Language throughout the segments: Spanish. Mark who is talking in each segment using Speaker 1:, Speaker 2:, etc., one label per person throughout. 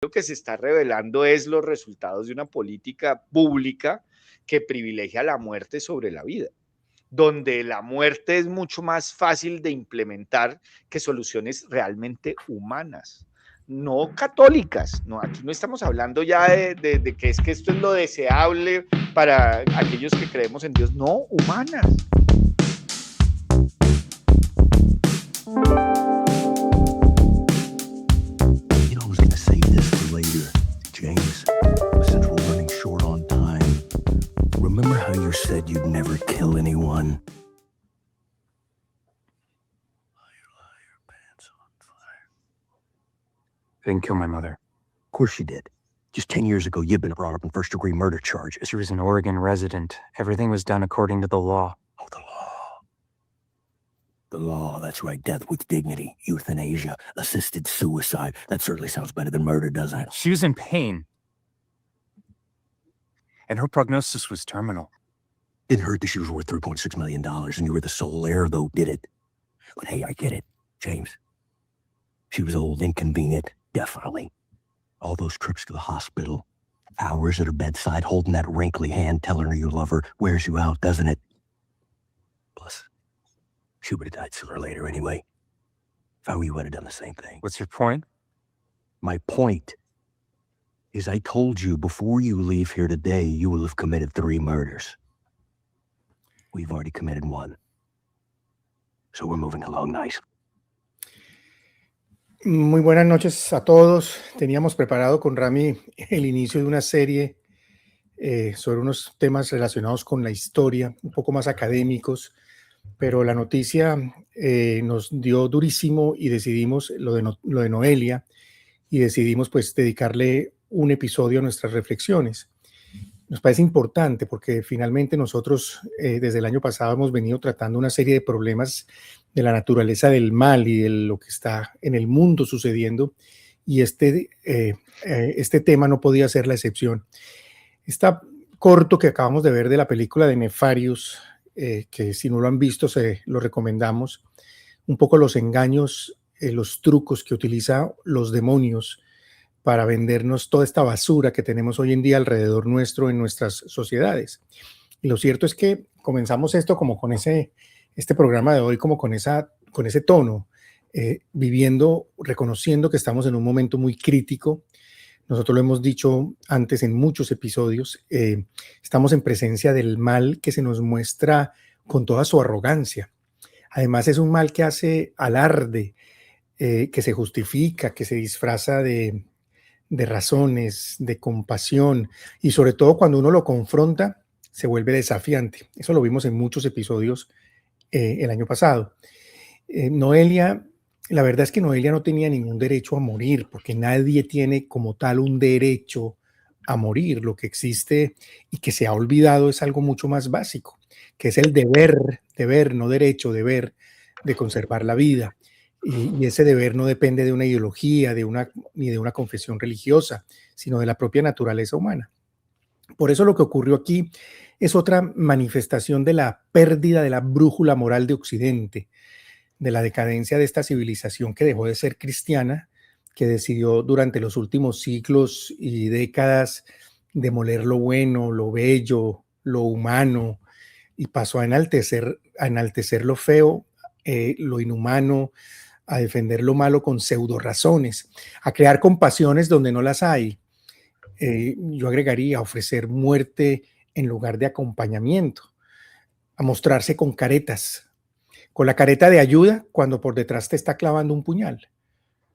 Speaker 1: lo que se está revelando es los resultados de una política pública que privilegia la muerte sobre la vida, donde la muerte es mucho más fácil de implementar que soluciones realmente humanas, no católicas. No, aquí no estamos hablando ya de que es que esto es lo deseable para aquellos que creemos en Dios, no, humanas.
Speaker 2: James, since we're running short on time, remember how you said you'd never kill anyone? Liar, pants on fire.
Speaker 3: I didn't kill my mother.
Speaker 2: Of course you did. Just 10 years ago, you'd been brought up on first-degree murder charges.
Speaker 3: She was an Oregon resident. Everything was done according to the law.
Speaker 2: Oh, the law. The law, that's right. Death with dignity, euthanasia, assisted suicide. That certainly sounds better than murder, doesn't it?
Speaker 3: She was in pain. And her prognosis was terminal.
Speaker 2: Didn't hurt that she was worth $3.6 million and you were the sole heir, though, did it? But hey, I get it, James. She was old, inconvenient, definitely. All those trips to the hospital, hours at her bedside, holding that wrinkly hand, telling her you love her, wears you out, doesn't it? Plus, she would have died sooner or later anyway. If I were you, I'd have done the same thing.
Speaker 3: What's your point?
Speaker 2: My point is I told you before you leave here today, you will have committed 3 murders. We've already committed 1. So we're moving along nice.
Speaker 4: Muy buenas noches a todos. Teníamos preparado con Rami el inicio de una serie sobre unos temas relacionados con la historia, un poco más académicos, pero la noticia nos dio durísimo y decidimos lo de Noelia y decidimos pues dedicarle un episodio a nuestras reflexiones. Nos parece importante porque finalmente nosotros desde el año pasado hemos venido tratando una serie de problemas de la naturaleza del mal y de lo que está en el mundo sucediendo, y este tema no podía ser la excepción. Está corto que acabamos de ver de la película de Nefarious, que si no lo han visto se lo recomendamos, un poco los engaños, los trucos que utiliza los demonios para vendernos toda esta basura que tenemos hoy en día alrededor nuestro en nuestras sociedades. Y lo cierto es que comenzamos esto como con este programa de hoy, como con ese tono, viviendo, reconociendo que estamos en un momento muy crítico. Nosotros lo hemos dicho antes en muchos episodios, estamos en presencia del mal que se nos muestra con toda su arrogancia. Además es un mal que hace alarde, que se justifica, que se disfraza de razones, de compasión, y sobre todo cuando uno lo confronta, se vuelve desafiante. Eso lo vimos en muchos episodios el año pasado. Noelia, la verdad es que Noelia no tenía ningún derecho a morir, porque nadie tiene como tal un derecho a morir. Lo que existe y que se ha olvidado es algo mucho más básico, que es el deber, no derecho, deber de conservar la vida. Y ese deber no depende de una ideología, ni de una confesión religiosa, sino de la propia naturaleza humana. Por eso lo que ocurrió aquí es otra manifestación de la pérdida de la brújula moral de Occidente, de la decadencia de esta civilización que dejó de ser cristiana, que decidió durante los últimos siglos y décadas demoler lo bueno, lo bello, lo humano, y pasó a enaltecer lo feo, lo inhumano, a defender lo malo con pseudo razones, a crear compasiones donde no las hay. Yo agregaría a ofrecer muerte en lugar de acompañamiento, a mostrarse con caretas, con la careta de ayuda cuando por detrás te está clavando un puñal,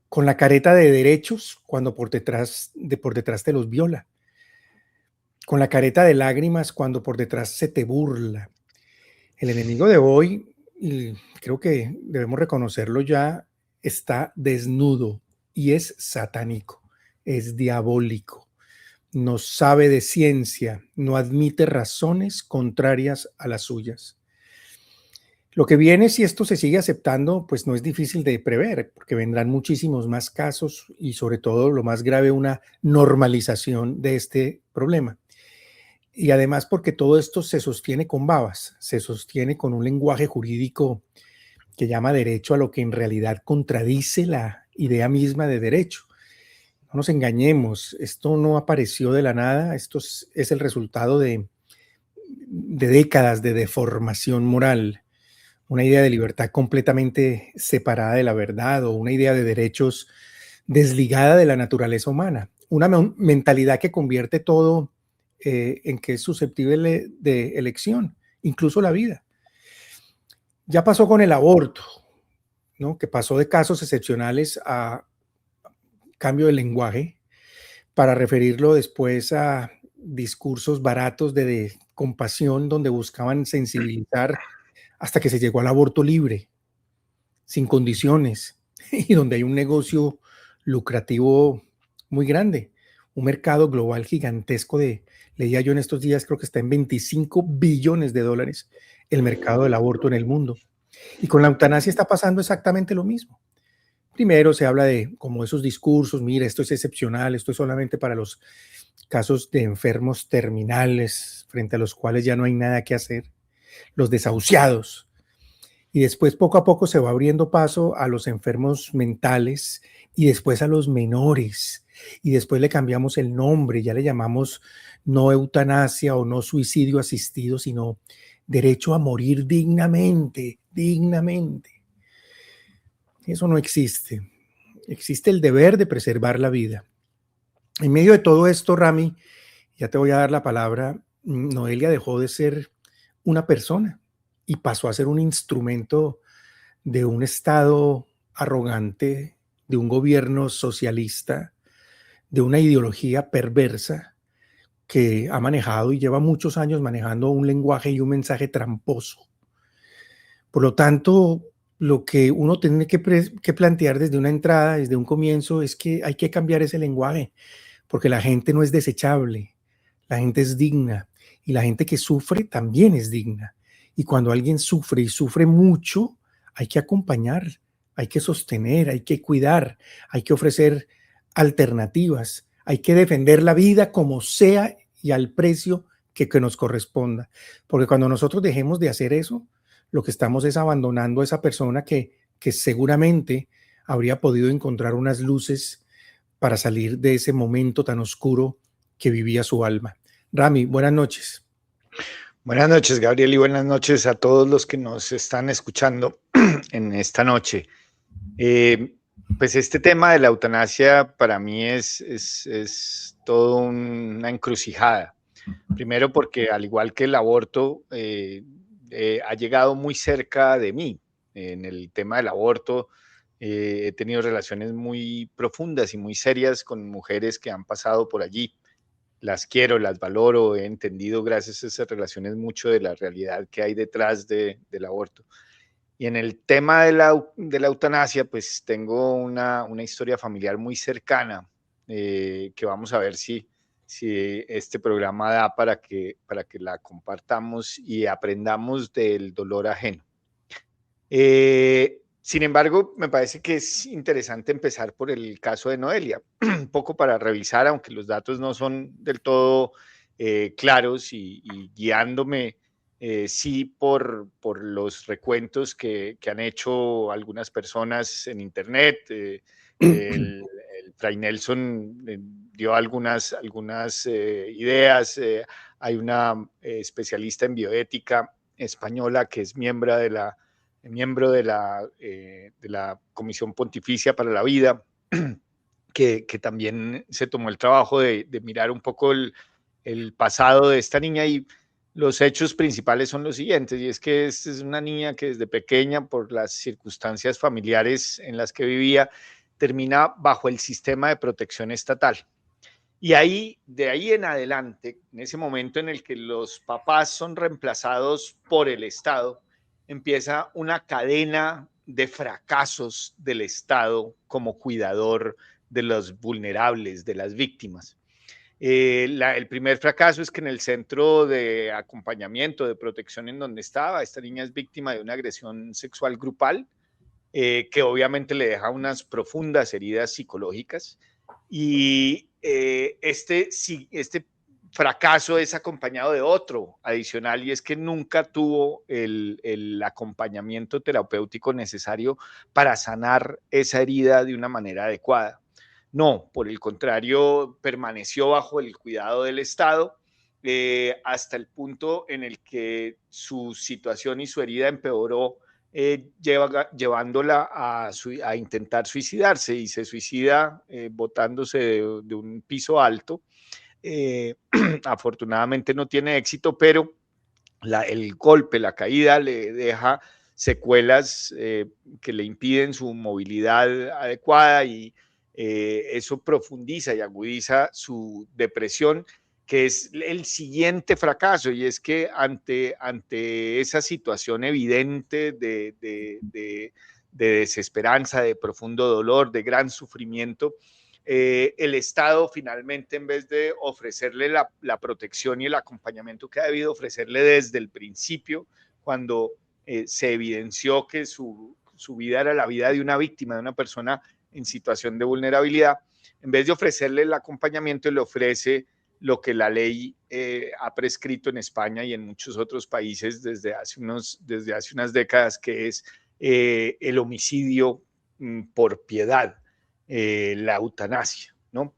Speaker 4: con la careta de derechos cuando por detrás te los viola, con la careta de lágrimas cuando por detrás se te burla. El enemigo de hoy, y creo que debemos reconocerlo ya, está desnudo y es satánico, es diabólico. No sabe de ciencia, no admite razones contrarias a las suyas. Lo que viene, si esto se sigue aceptando, pues no es difícil de prever, porque vendrán muchísimos más casos y sobre todo lo más grave, una normalización de este problema. Y además porque todo esto se sostiene con babas, se sostiene con un lenguaje jurídico que llama derecho a lo que en realidad contradice la idea misma de derecho. No nos engañemos, esto no apareció de la nada, esto es el resultado de décadas de deformación moral, una idea de libertad completamente separada de la verdad o una idea de derechos desligada de la naturaleza humana, una mentalidad que convierte todo en que es susceptible de elección, incluso la vida. Ya pasó con el aborto, ¿no? Que pasó de casos excepcionales a cambio de lenguaje para referirlo después a discursos baratos de compasión donde buscaban sensibilizar hasta que se llegó al aborto libre, sin condiciones, y donde hay un negocio lucrativo muy grande, un mercado global gigantesco leía yo en estos días, creo que está en 25 billones de dólares el mercado del aborto en el mundo. Y con la eutanasia está pasando exactamente lo mismo. Primero se habla de como esos discursos, mira, esto es excepcional, esto es solamente para los casos de enfermos terminales frente a los cuales ya no hay nada que hacer, los desahuciados. Y después poco a poco se va abriendo paso a los enfermos mentales y después a los menores. Y después le cambiamos el nombre, ya le llamamos no eutanasia o no suicidio asistido, sino derecho a morir dignamente, dignamente. Eso no existe. Existe el deber de preservar la vida. En medio de todo esto, Rami, ya te voy a dar la palabra, Noelia dejó de ser una persona y pasó a ser un instrumento de un Estado arrogante, de un gobierno socialista, de una ideología perversa que ha manejado y lleva muchos años manejando un lenguaje y un mensaje tramposo. Por lo tanto, lo que uno tiene que plantear desde una entrada, desde un comienzo, es que hay que cambiar ese lenguaje, porque la gente no es desechable, la gente es digna y la gente que sufre también es digna. Y cuando alguien sufre y sufre mucho, hay que acompañar, hay que sostener, hay que cuidar, hay que ofrecer alternativas, hay que defender la vida como sea y al precio que nos corresponda. Porque cuando nosotros dejemos de hacer eso, lo que estamos es abandonando a esa persona que seguramente habría podido encontrar unas luces para salir de ese momento tan oscuro que vivía su alma. Rami, buenas noches.
Speaker 1: Buenas noches, Gabriel, y buenas noches a todos los que nos están escuchando en esta noche. Pues este tema de la eutanasia para mí es todo una encrucijada. Primero porque al igual que el aborto, ha llegado muy cerca de mí. En el tema del aborto, he tenido relaciones muy profundas y muy serias con mujeres que han pasado por allí. Las quiero, las valoro, he entendido gracias a esas relaciones mucho de la realidad que hay detrás del aborto. Y en el tema de la eutanasia, pues tengo una historia familiar muy cercana, que vamos a ver si este programa da para que la compartamos y aprendamos del dolor ajeno. Sin embargo, me parece que es interesante empezar por el caso de Noelia, un poco para revisar, aunque los datos no son del todo claros y guiándome, sí por los recuentos que han hecho algunas personas en internet. El Fray Nelson dio algunas ideas. Hay una especialista en bioética española que es miembro de la Comisión Pontificia para la Vida, que también se tomó el trabajo de mirar un poco el pasado de esta niña, y los hechos principales son los siguientes, y es que esta es una niña que desde pequeña, por las circunstancias familiares en las que vivía, termina bajo el sistema de protección estatal. Y de ahí en adelante, en ese momento en el que los papás son reemplazados por el Estado, empieza una cadena de fracasos del Estado como cuidador de los vulnerables, de las víctimas. El primer fracaso es que en el centro de acompañamiento, de protección en donde estaba, esta niña es víctima de una agresión sexual grupal, que obviamente le deja unas profundas heridas psicológicas. Y este fracaso es acompañado de otro adicional, y es que nunca tuvo el acompañamiento terapéutico necesario para sanar esa herida de una manera adecuada. No, por el contrario, permaneció bajo el cuidado del Estado hasta el punto en el que su situación y su herida empeoró, llevándola a intentar suicidarse, y se suicida botándose de un piso alto. Afortunadamente no tiene éxito, pero el golpe, la caída le deja secuelas que le impiden su movilidad adecuada, y eso profundiza y agudiza su depresión, que es el siguiente fracaso. Y es que ante esa situación evidente de desesperanza, de profundo dolor, de gran sufrimiento, el Estado finalmente, en vez de ofrecerle la protección y el acompañamiento que ha debido ofrecerle desde el principio, cuando se evidenció que su vida era la vida de una víctima, de una persona en situación de vulnerabilidad, en vez de ofrecerle el acompañamiento, le ofrece lo que la ley ha prescrito en España y en muchos otros países desde hace unas décadas, que es el homicidio por piedad, la eutanasia, ¿no?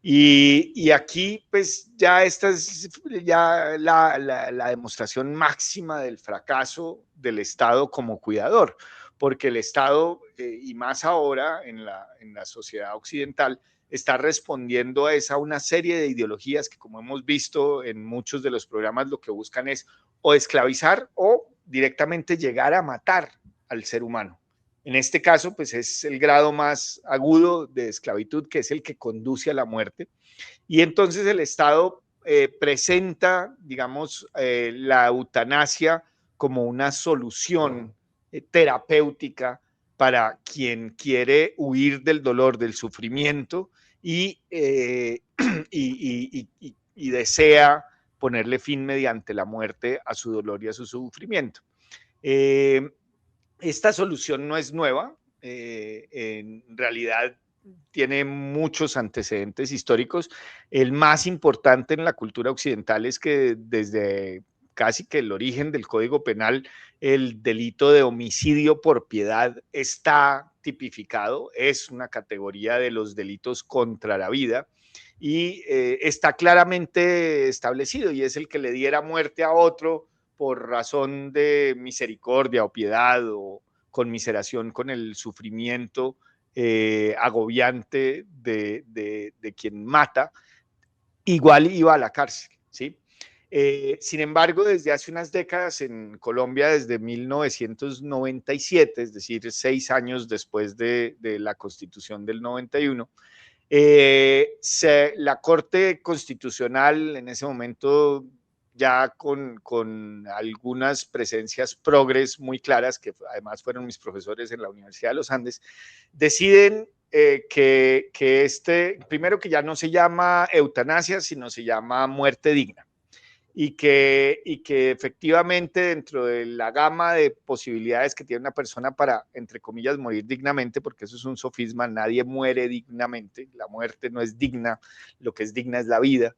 Speaker 1: Y aquí, pues, ya esta es ya la demostración máxima del fracaso del Estado como cuidador, porque el Estado, y más ahora en la sociedad occidental, está respondiendo a una serie de ideologías que, como hemos visto en muchos de los programas, lo que buscan es o esclavizar o directamente llegar a matar al ser humano. En este caso, pues es el grado más agudo de esclavitud, que es el que conduce a la muerte. Y entonces el Estado presenta, digamos, la eutanasia como una solución terapéutica para quien quiere huir del dolor, del sufrimiento, y, y desea ponerle fin mediante la muerte a su dolor y a su sufrimiento. Esta solución no es nueva, en realidad tiene muchos antecedentes históricos. El más importante en la cultura occidental es que desde casi que el origen del Código Penal, el delito de homicidio por piedad está tipificado, es una categoría de los delitos contra la vida, y está claramente establecido, y es el que le diera muerte a otro por razón de misericordia o piedad o conmiseración con el sufrimiento agobiante de quien mata, igual iba a la cárcel, ¿sí? Sin embargo, desde hace unas décadas en Colombia, desde 1997, es decir, 6 años después de la Constitución del 91, la Corte Constitucional, en ese momento ya con algunas presencias progres muy claras, que además fueron mis profesores en la Universidad de los Andes, deciden que primero, que ya no se llama eutanasia, sino se llama muerte digna. Y que efectivamente, dentro de la gama de posibilidades que tiene una persona para, entre comillas, morir dignamente, porque eso es un sofisma, nadie muere dignamente, la muerte no es digna, lo que es digna es la vida.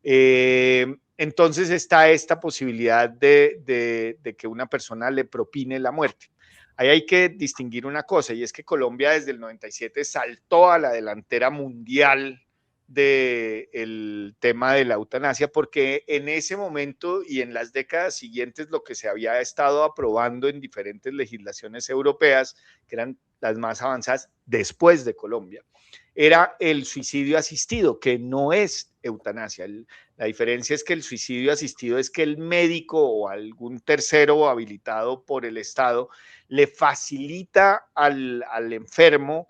Speaker 1: Entonces está esta posibilidad de que una persona le propine la muerte. Ahí hay que distinguir una cosa, y es que Colombia desde el 97 saltó a la delantera mundial del tema de la eutanasia, porque en ese momento y en las décadas siguientes lo que se había estado aprobando en diferentes legislaciones europeas, que eran las más avanzadas después de Colombia, era el suicidio asistido, que no es eutanasia. La diferencia es que el suicidio asistido es que el médico o algún tercero habilitado por el Estado le facilita al enfermo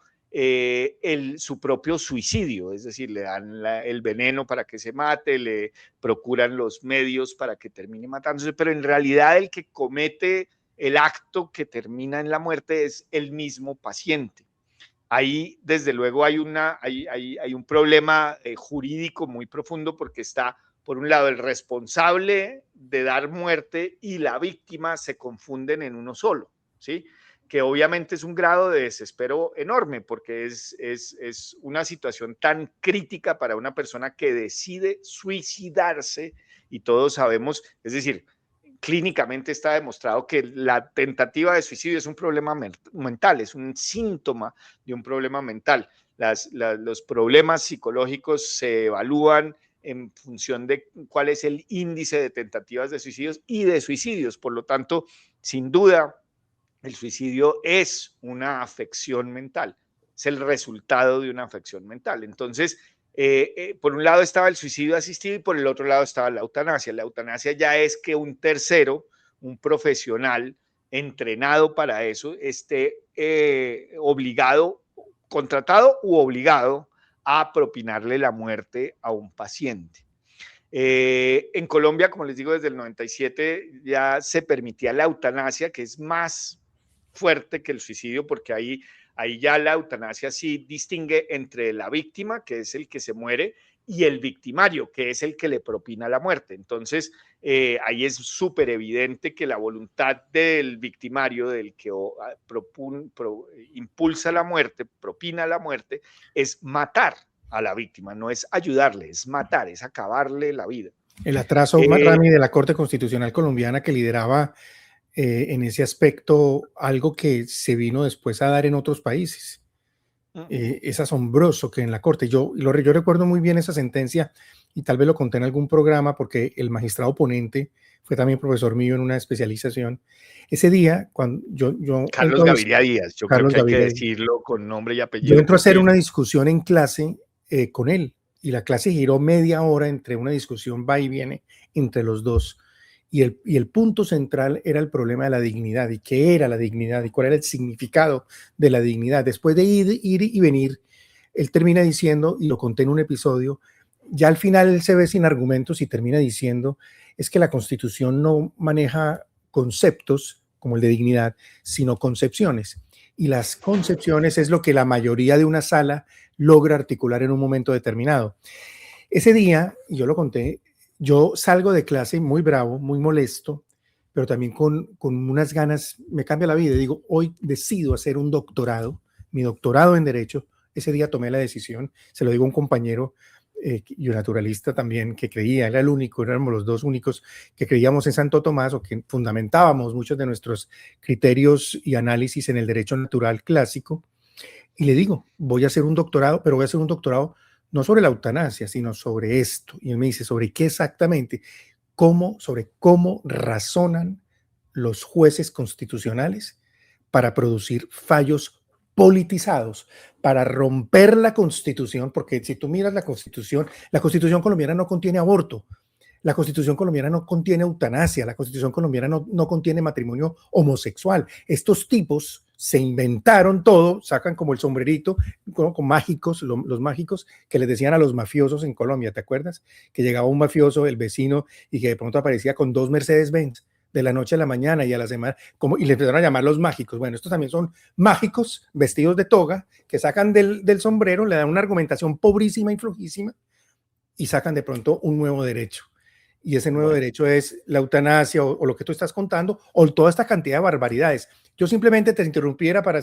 Speaker 1: su propio suicidio, es decir, le dan el veneno para que se mate, le procuran los medios para que termine matándose, pero en realidad el que comete el acto que termina en la muerte es el mismo paciente. Ahí, desde luego, hay un problema jurídico muy profundo, porque está, por un lado, el responsable de dar muerte y la víctima se confunden en uno solo, ¿sí? Que obviamente es un grado de desespero enorme, porque es una situación tan crítica para una persona que decide suicidarse, y todos sabemos, es decir, clínicamente está demostrado que la tentativa de suicidio es un problema mental, es un síntoma de un problema mental. los problemas psicológicos se evalúan en función de cuál es el índice de tentativas de suicidios y de suicidios. Por lo tanto, sin duda, el suicidio es una afección mental, es el resultado de una afección mental. Entonces, por un lado estaba el suicidio asistido y por el otro lado estaba la eutanasia. La eutanasia ya es que un tercero, un profesional entrenado para eso, esté obligado, contratado u obligado a propinarle la muerte a un paciente. En Colombia, como les digo, desde el 97 ya se permitía la eutanasia, que es más fuerte que el suicidio, porque ahí ya la eutanasia sí distingue entre la víctima, que es el que se muere, y el victimario, que es el que le propina la muerte. Entonces, ahí es súper evidente que la voluntad del victimario, del que impulsa la muerte, propina la muerte, es matar a la víctima, no es ayudarle, es matar, es acabarle la vida.
Speaker 4: El atraso, Rami, de la Corte Constitucional colombiana que lideraba en ese aspecto algo que se vino después a dar en otros países. Es asombroso que en la Corte, yo recuerdo muy bien esa sentencia y tal vez lo conté en algún programa porque el magistrado ponente fue también profesor mío en una especialización. Ese día, cuando
Speaker 1: Carlos Gaviria Díaz, yo creo que hay que decirlo con nombre y apellido.
Speaker 4: Yo entro a hacer una discusión en clase con él y la clase giró media hora entre una discusión va y viene entre los dos. Y el punto central era el problema de la dignidad y qué era la dignidad y cuál era el significado de la dignidad. Después de ir y venir, él termina diciendo, y lo conté en un episodio, ya al final él se ve sin argumentos y termina diciendo, es que la Constitución no maneja conceptos como el de dignidad, sino concepciones. Y las concepciones es lo que la mayoría de una sala logra articular en un momento determinado. Ese día, yo lo conté, yo salgo de clase muy bravo, muy molesto, pero también con unas ganas, me cambia la vida. Digo, hoy decido hacer un doctorado, mi doctorado en Derecho. Ese día tomé la decisión, se lo digo a un compañero y un naturalista también que creía, era el único, éramos los dos únicos que creíamos en Santo Tomás o que fundamentábamos muchos de nuestros criterios y análisis en el derecho natural clásico. Y le digo, voy a hacer un doctorado, pero voy a hacer un doctorado no sobre la eutanasia, sino sobre esto. Y él me dice, ¿sobre qué exactamente? Sobre cómo razonan los jueces constitucionales para producir fallos politizados, para romper la Constitución, porque si tú miras la Constitución colombiana no contiene aborto, la Constitución colombiana no contiene eutanasia, la Constitución colombiana no contiene matrimonio homosexual. Estos tipos se inventaron todo, sacan como el sombrerito con mágicos, los mágicos que les decían a los mafiosos en Colombia, ¿te acuerdas? Que llegaba un mafioso, el vecino, y que de pronto aparecía con 2 Mercedes-Benz de la noche a la mañana y a la semana, y le empezaron a llamar los mágicos. Bueno, estos también son mágicos vestidos de toga que sacan del sombrero, le dan una argumentación pobrísima y flojísima y sacan de pronto un nuevo derecho. Y ese nuevo derecho es la eutanasia o lo que tú estás contando o toda esta cantidad de barbaridades. Yo simplemente te interrumpiera para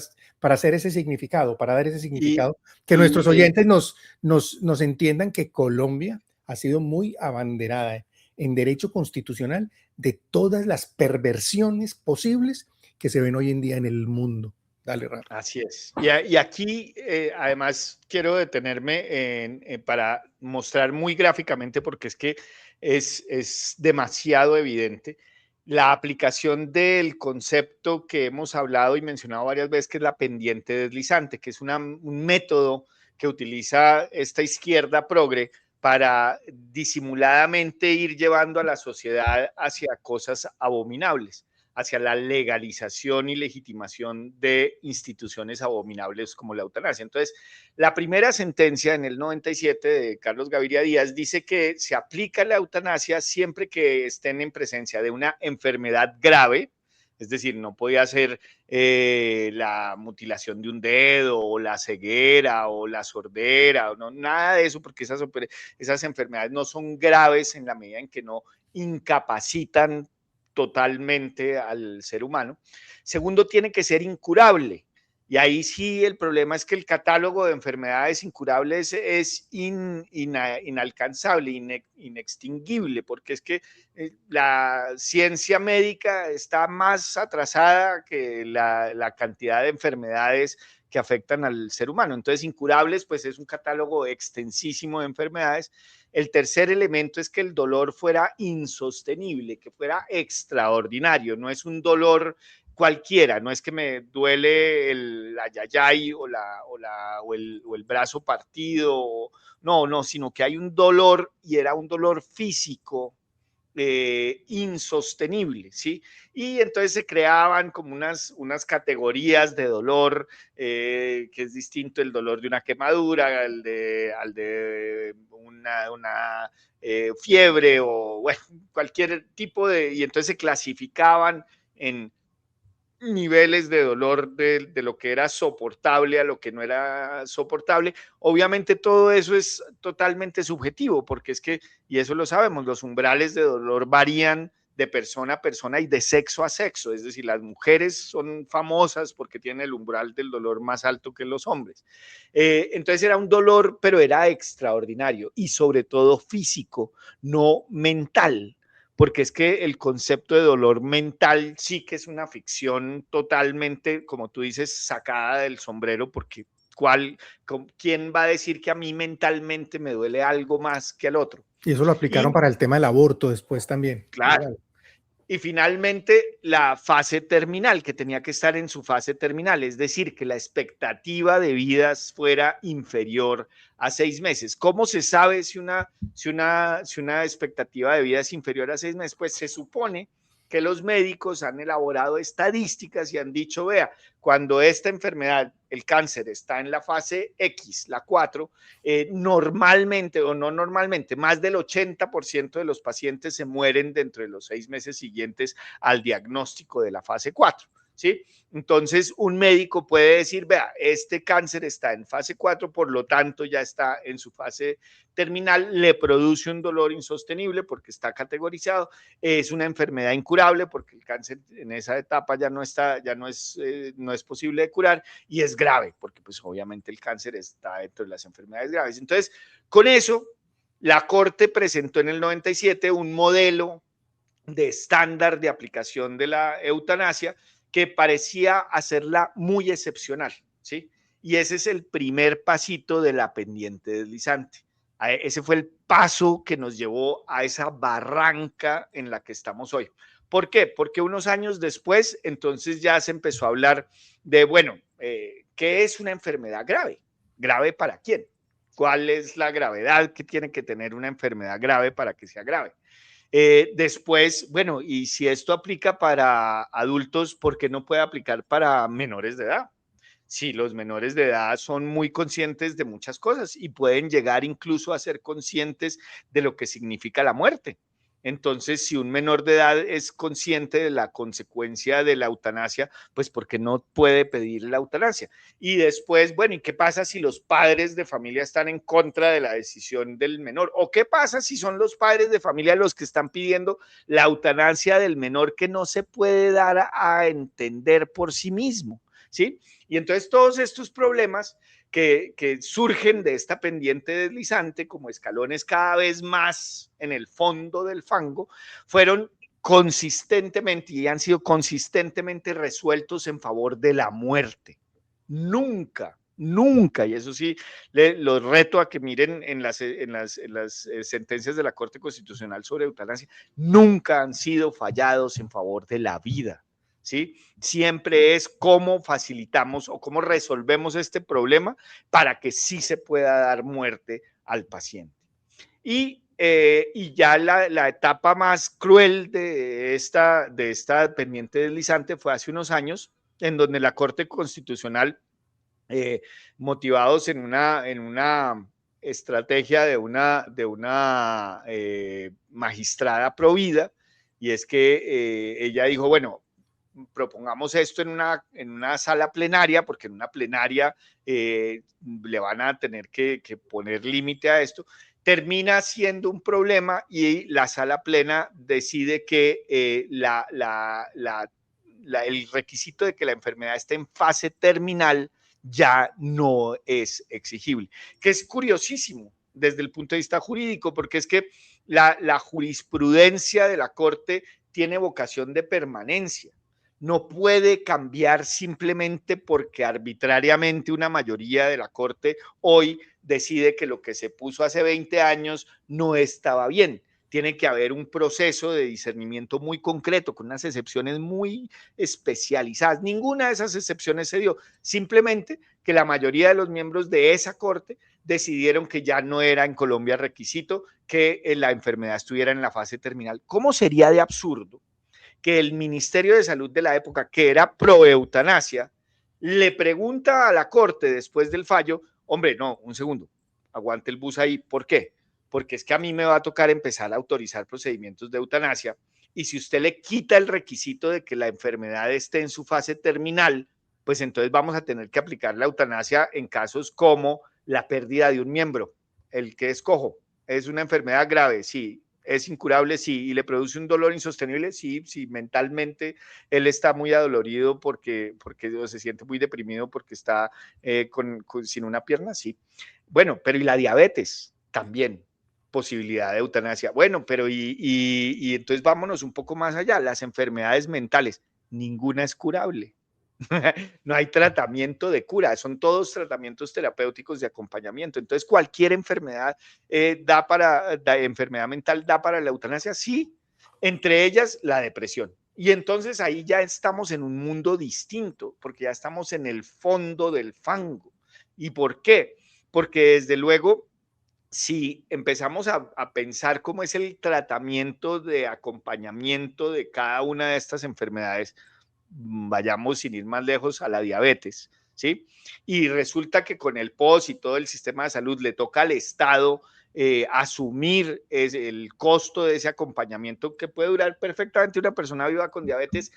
Speaker 4: hacer ese significado, para dar ese significado, que nuestros oyentes nos entiendan que Colombia ha sido muy abanderada en derecho constitucional de todas las perversiones posibles que se ven hoy en día en el mundo. Dale, Rafa.
Speaker 1: Así es. Y aquí, además, quiero detenerme para mostrar muy gráficamente, porque es que es demasiado evidente, la aplicación del concepto que hemos hablado y mencionado varias veces, que es la pendiente deslizante, que es un método que utiliza esta izquierda progre para disimuladamente ir llevando a la sociedad hacia cosas abominables, hacia la legalización y legitimación de instituciones abominables como la eutanasia. Entonces, la primera sentencia en el 97 de Carlos Gaviria Díaz dice que se aplica la eutanasia siempre que estén en presencia de una enfermedad grave, es decir, no podía ser la mutilación de un dedo o la ceguera o la sordera, o no, nada de eso, porque esas enfermedades no son graves en la medida en que no incapacitan totalmente al ser humano. Segundo, tiene que ser incurable. Y ahí sí el problema es que el catálogo de enfermedades incurables es inalcanzable, inextinguible, porque es que la ciencia médica está más atrasada que la cantidad de enfermedades que afectan al ser humano. Entonces, incurables, pues es un catálogo extensísimo de enfermedades. El tercer elemento es que el dolor fuera insostenible, que fuera extraordinario, no es un dolor cualquiera, no es que me duele el ayayay o el brazo partido, no, sino que hay un dolor y era un dolor físico insostenible, ¿sí? Y entonces se creaban como unas categorías de dolor, que es distinto el dolor de una quemadura, al de una fiebre o bueno, cualquier tipo y entonces se clasificaban en niveles de dolor de lo que era soportable a lo que no era soportable. Obviamente todo eso es totalmente subjetivo, porque es que, y eso lo sabemos, los umbrales de dolor varían de persona a persona y de sexo a sexo, es decir, las mujeres son famosas porque tienen el umbral del dolor más alto que los hombres. Entonces era un dolor, pero era extraordinario y sobre todo físico, no mental, porque es que el concepto de dolor mental sí que es una ficción totalmente, como tú dices, sacada del sombrero, porque ¿quién va a decir que a mí mentalmente me duele algo más que al otro?
Speaker 4: Y eso lo aplicaron para el tema del aborto después también.
Speaker 1: Claro.
Speaker 4: Igual.
Speaker 1: Y finalmente la fase terminal, que tenía que estar en su fase terminal, es decir, que la expectativa de vida fuera inferior a 6 meses. ¿Cómo se sabe si una expectativa de vida es inferior a 6 meses? Pues se supone que los médicos han elaborado estadísticas y han dicho, vea, cuando esta enfermedad, el cáncer, está en la fase X, la 4, normalmente o no normalmente, más del 80% de los pacientes se mueren dentro de los 6 meses siguientes al diagnóstico de la fase 4. ¿Sí? Entonces, un médico puede decir, vea, este cáncer está en fase 4, por lo tanto ya está en su fase terminal, le produce un dolor insostenible porque está categorizado, es una enfermedad incurable porque el cáncer en esa etapa ya no es posible de curar y es grave porque pues obviamente el cáncer está dentro de las enfermedades graves. Entonces, con eso, la Corte presentó en el 97 un modelo de estándar de aplicación de la eutanasia que parecía hacerla muy excepcional, ¿sí? Y ese es el primer pasito de la pendiente deslizante. Ese fue el paso que nos llevó a esa barranca en la que estamos hoy. ¿Por qué? Porque unos años después, entonces ya se empezó a hablar de, bueno, ¿qué es una enfermedad grave? ¿Grave para quién? ¿Cuál es la gravedad que tiene que tener una enfermedad grave para que sea grave? Después, bueno, y si esto aplica para adultos, ¿por qué no puede aplicar para menores de edad? Sí, los menores de edad son muy conscientes de muchas cosas y pueden llegar incluso a ser conscientes de lo que significa la muerte. Entonces, si un menor de edad es consciente de la consecuencia de la eutanasia, pues porque no puede pedir la eutanasia. Y después, bueno, ¿y qué pasa si los padres de familia están en contra de la decisión del menor? ¿O qué pasa si son los padres de familia los que están pidiendo la eutanasia del menor que no se puede dar a entender por sí mismo? ¿Sí? Y entonces todos estos problemas que surgen de esta pendiente deslizante como escalones cada vez más en el fondo del fango, fueron consistentemente y han sido consistentemente resueltos en favor de la muerte. Nunca, y eso sí, los reto a que miren en las sentencias de la Corte Constitucional sobre eutanasia, nunca han sido fallados en favor de la vida. ¿Sí? Siempre es cómo facilitamos o cómo resolvemos este problema para que sí se pueda dar muerte al paciente. Y ya la etapa más cruel de esta pendiente deslizante fue hace unos años, en donde la Corte Constitucional, motivados en una estrategia de una magistrada provida, y es que ella dijo, bueno, propongamos esto en una sala plenaria, porque en una plenaria le van a tener que poner límite a esto, termina siendo un problema y la sala plena decide que el requisito de que la enfermedad esté en fase terminal ya no es exigible, que es curiosísimo desde el punto de vista jurídico, porque es que la jurisprudencia de la Corte tiene vocación de permanencia. no puede cambiar simplemente porque arbitrariamente una mayoría de la Corte hoy decide que lo que se puso hace 20 años no estaba bien. Tiene que haber un proceso de discernimiento muy concreto, con unas excepciones muy especializadas. Ninguna de esas excepciones se dio. Simplemente que la mayoría de los miembros de esa Corte decidieron que ya no era en Colombia requisito que la enfermedad estuviera en la fase terminal. ¿Cómo sería de absurdo que el Ministerio de Salud de la época, que era pro eutanasia, le pregunta a la Corte después del fallo, hombre, no, un segundo, aguante el bus ahí, ¿por qué? Porque es que a mí me va a tocar empezar a autorizar procedimientos de eutanasia y si usted le quita el requisito de que la enfermedad esté en su fase terminal, pues entonces vamos a tener que aplicar la eutanasia en casos como la pérdida de un miembro, el que es cojo. ¿Es una enfermedad grave? Sí. ¿Es incurable? Sí. ¿Y le produce un dolor insostenible? Sí. Sí, mentalmente él está muy adolorido porque se siente muy deprimido porque está sin una pierna, sí. Bueno, pero ¿y la diabetes? También posibilidad de eutanasia. Bueno, pero y entonces vámonos un poco más allá. Las enfermedades mentales, ninguna es curable. No hay tratamiento de cura, son todos tratamientos terapéuticos de acompañamiento. Entonces, cualquier enfermedad enfermedad mental da para la eutanasia, sí, entre ellas la depresión. Y entonces ahí ya estamos en un mundo distinto, porque ya estamos en el fondo del fango. ¿Y por qué? Porque desde luego, si empezamos a pensar cómo es el tratamiento de acompañamiento de cada una de estas enfermedades, vayamos sin ir más lejos a la diabetes, ¿sí? Y resulta que con el POS y todo el sistema de salud le toca al Estado asumir el costo de ese acompañamiento que puede durar perfectamente una persona viva con diabetes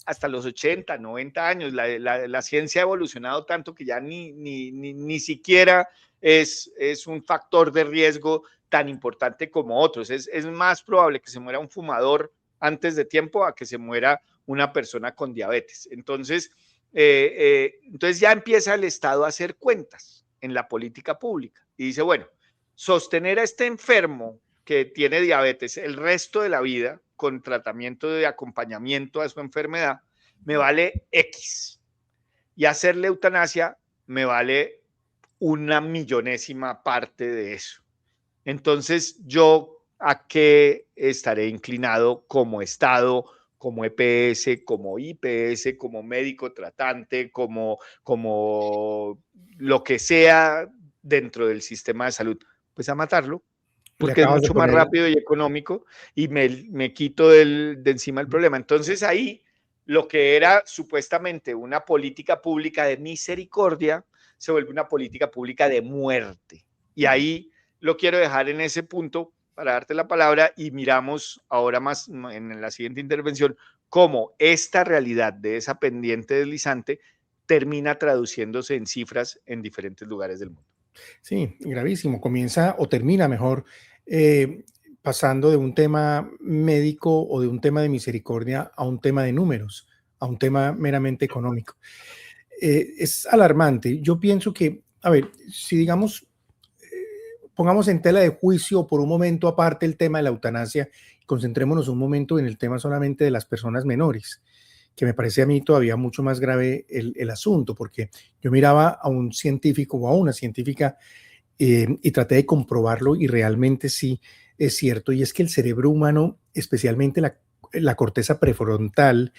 Speaker 1: hasta los 80, 90 años. La ciencia ha evolucionado tanto que ya ni siquiera es un factor de riesgo tan importante como otros. Es más probable que se muera un fumador antes de tiempo a que se muera una persona con diabetes. Entonces ya empieza el Estado a hacer cuentas en la política pública y dice, bueno, sostener a este enfermo que tiene diabetes el resto de la vida con tratamiento de acompañamiento a su enfermedad me vale X y hacerle eutanasia me vale una millonésima parte de eso. Entonces, ¿yo a qué estaré inclinado como Estado, como EPS, como IPS, como médico tratante, como lo que sea dentro del sistema de salud? Pues a matarlo,
Speaker 4: Le
Speaker 1: porque es
Speaker 4: acabas de
Speaker 1: mucho más
Speaker 4: poner,
Speaker 1: rápido y económico y me quito de encima el problema. Entonces ahí lo que era supuestamente una política pública de misericordia se vuelve una política pública de muerte. Y ahí lo quiero dejar en ese punto para darte la palabra y miramos ahora más en la siguiente intervención cómo esta realidad de esa pendiente deslizante termina traduciéndose en cifras en diferentes lugares del mundo.
Speaker 4: sí, gravísimo, comienza o termina mejor eh, pasando de un tema médico o de un tema de misericordia a un tema de números, a un tema meramente económico. Es alarmante. Yo pienso que, a ver, si digamos, pongamos en tela de juicio por un momento aparte el tema de la eutanasia y concentrémonos un momento en el tema solamente de las personas menores, que me parece a mí todavía mucho más grave el asunto, porque yo miraba a un científico o a una científica y traté de comprobarlo y realmente sí es cierto, y es que el cerebro humano, especialmente la corteza prefrontal,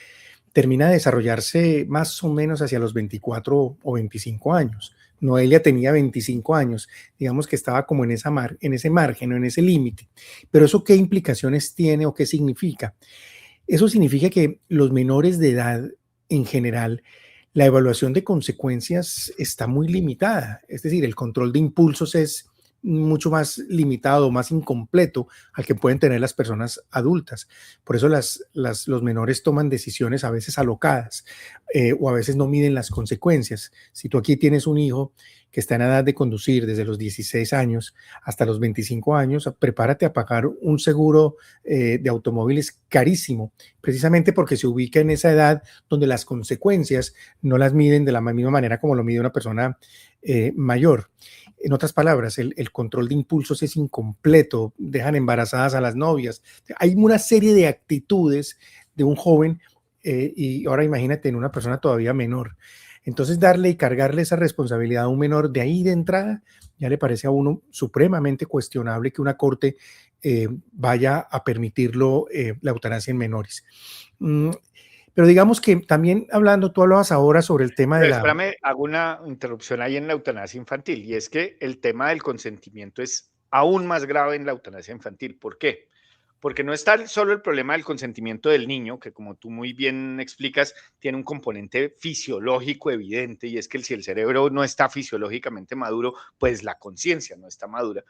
Speaker 4: termina de desarrollarse más o menos hacia los 24 o 25 años. Noelia tenía 25 años, digamos que estaba como en ese margen o en ese límite. Pero ¿eso qué implicaciones tiene o qué significa? Eso significa que los menores de edad en general, la evaluación de consecuencias está muy limitada. Es decir, el control de impulsos es mucho más limitado, más incompleto al que pueden tener las personas adultas. Por eso los menores toman decisiones a veces alocadas o a veces no miden las consecuencias. Si tú aquí tienes un hijo que está en edad de conducir desde los 16 años hasta los 25 años, prepárate a pagar un seguro de automóviles carísimo, precisamente porque se ubica en esa edad donde las consecuencias no las miden de la misma manera como lo mide una persona mayor. En otras palabras, el control de impulsos es incompleto, dejan embarazadas a las novias. Hay una serie de actitudes de un joven y ahora imagínate en una persona todavía menor. Entonces darle y cargarle esa responsabilidad a un menor de ahí de entrada, ya le parece a uno supremamente cuestionable que una corte vaya a permitirlo la eutanasia en menores. Pero digamos que también hablando, tú hablabas ahora sobre el tema de
Speaker 1: Pero
Speaker 4: la...
Speaker 1: espérame, hago una interrupción ahí en la eutanasia infantil, y es que el tema del consentimiento es aún más grave en la eutanasia infantil. ¿Por qué? Porque no está solo el problema del consentimiento del niño, que como tú muy bien explicas, tiene un componente fisiológico evidente, y es que si el cerebro no está fisiológicamente maduro, pues la conciencia no está madura.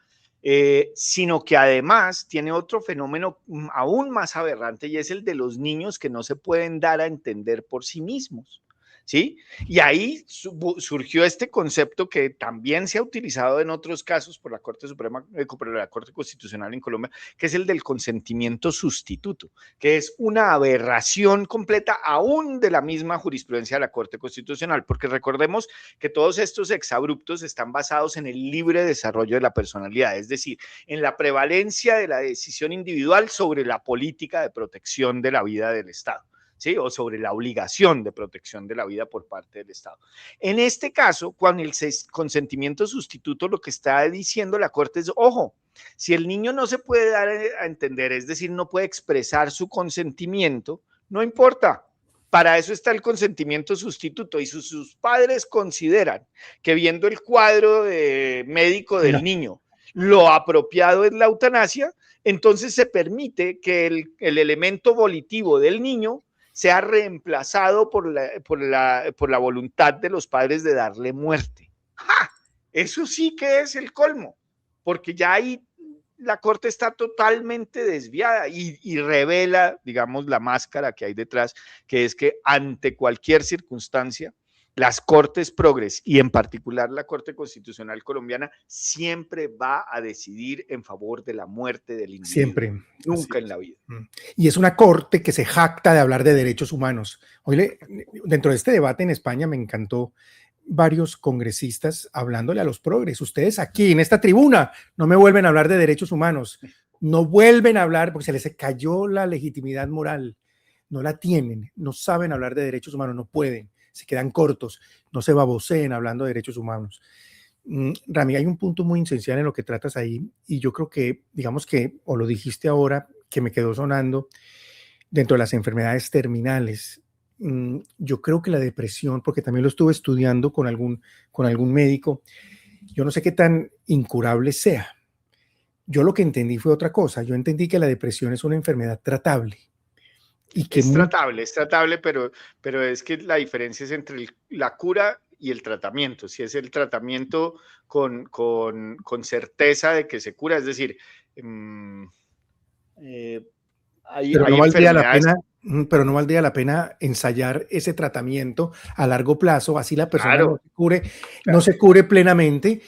Speaker 1: Sino que además tiene otro fenómeno aún más aberrante, y es el de los niños que no se pueden dar a entender por sí mismos. ¿Sí? Y ahí surgió este concepto que también se ha utilizado en otros casos por la Corte Suprema, por la Corte Constitucional en Colombia, que es el del consentimiento sustituto, que es una aberración completa aún de la misma jurisprudencia de la Corte Constitucional, porque recordemos que todos estos exabruptos están basados en el libre desarrollo de la personalidad, es decir, en la prevalencia de la decisión individual sobre la política de protección de la vida del Estado. ¿Sí? O sobre la obligación de protección de la vida por parte del Estado. En este caso, con el consentimiento sustituto, lo que está diciendo la Corte es, ojo, si el niño no se puede dar a entender, es decir, no puede expresar su consentimiento, no importa. Para eso está el consentimiento sustituto, y si sus padres consideran que viendo el cuadro médico del niño, lo apropiado es la eutanasia, entonces se permite que el elemento volitivo del niño sea reemplazado por la voluntad de los padres de darle muerte. ¡Ja! Eso sí que es el colmo, porque ya ahí la Corte está totalmente desviada y revela, digamos, la máscara que hay detrás, que es que ante cualquier circunstancia, las Cortes Progres y en particular la Corte Constitucional colombiana siempre va a decidir en favor de la muerte del individuo.
Speaker 4: Siempre.
Speaker 1: Nunca en la vida.
Speaker 4: Y es una corte que se jacta de hablar de derechos humanos. Oye, dentro de este debate en España me encantó varios congresistas hablándole a los progres. Ustedes aquí en esta tribuna no me vuelven a hablar de derechos humanos. No vuelven a hablar porque se les cayó la legitimidad moral. No la tienen, no saben hablar de derechos humanos, no pueden, se quedan cortos, no se baboseen hablando de derechos humanos. Rami, hay un punto muy esencial en lo que tratas ahí, y yo creo que, digamos que, o lo dijiste ahora, que me quedó sonando, dentro de las enfermedades terminales, yo creo que la depresión, porque también lo estuve estudiando con algún médico, yo no sé qué tan incurable sea. Yo lo que entendí fue otra cosa, yo entendí que la depresión es una enfermedad tratable. Y que
Speaker 1: es tratable, pero es que la diferencia es entre la cura y el tratamiento. Si es el tratamiento con certeza de que se cura, es decir, hay enfermedades.
Speaker 4: Pero no valdría la pena ensayar ese tratamiento a largo plazo, así la persona no se cure plenamente.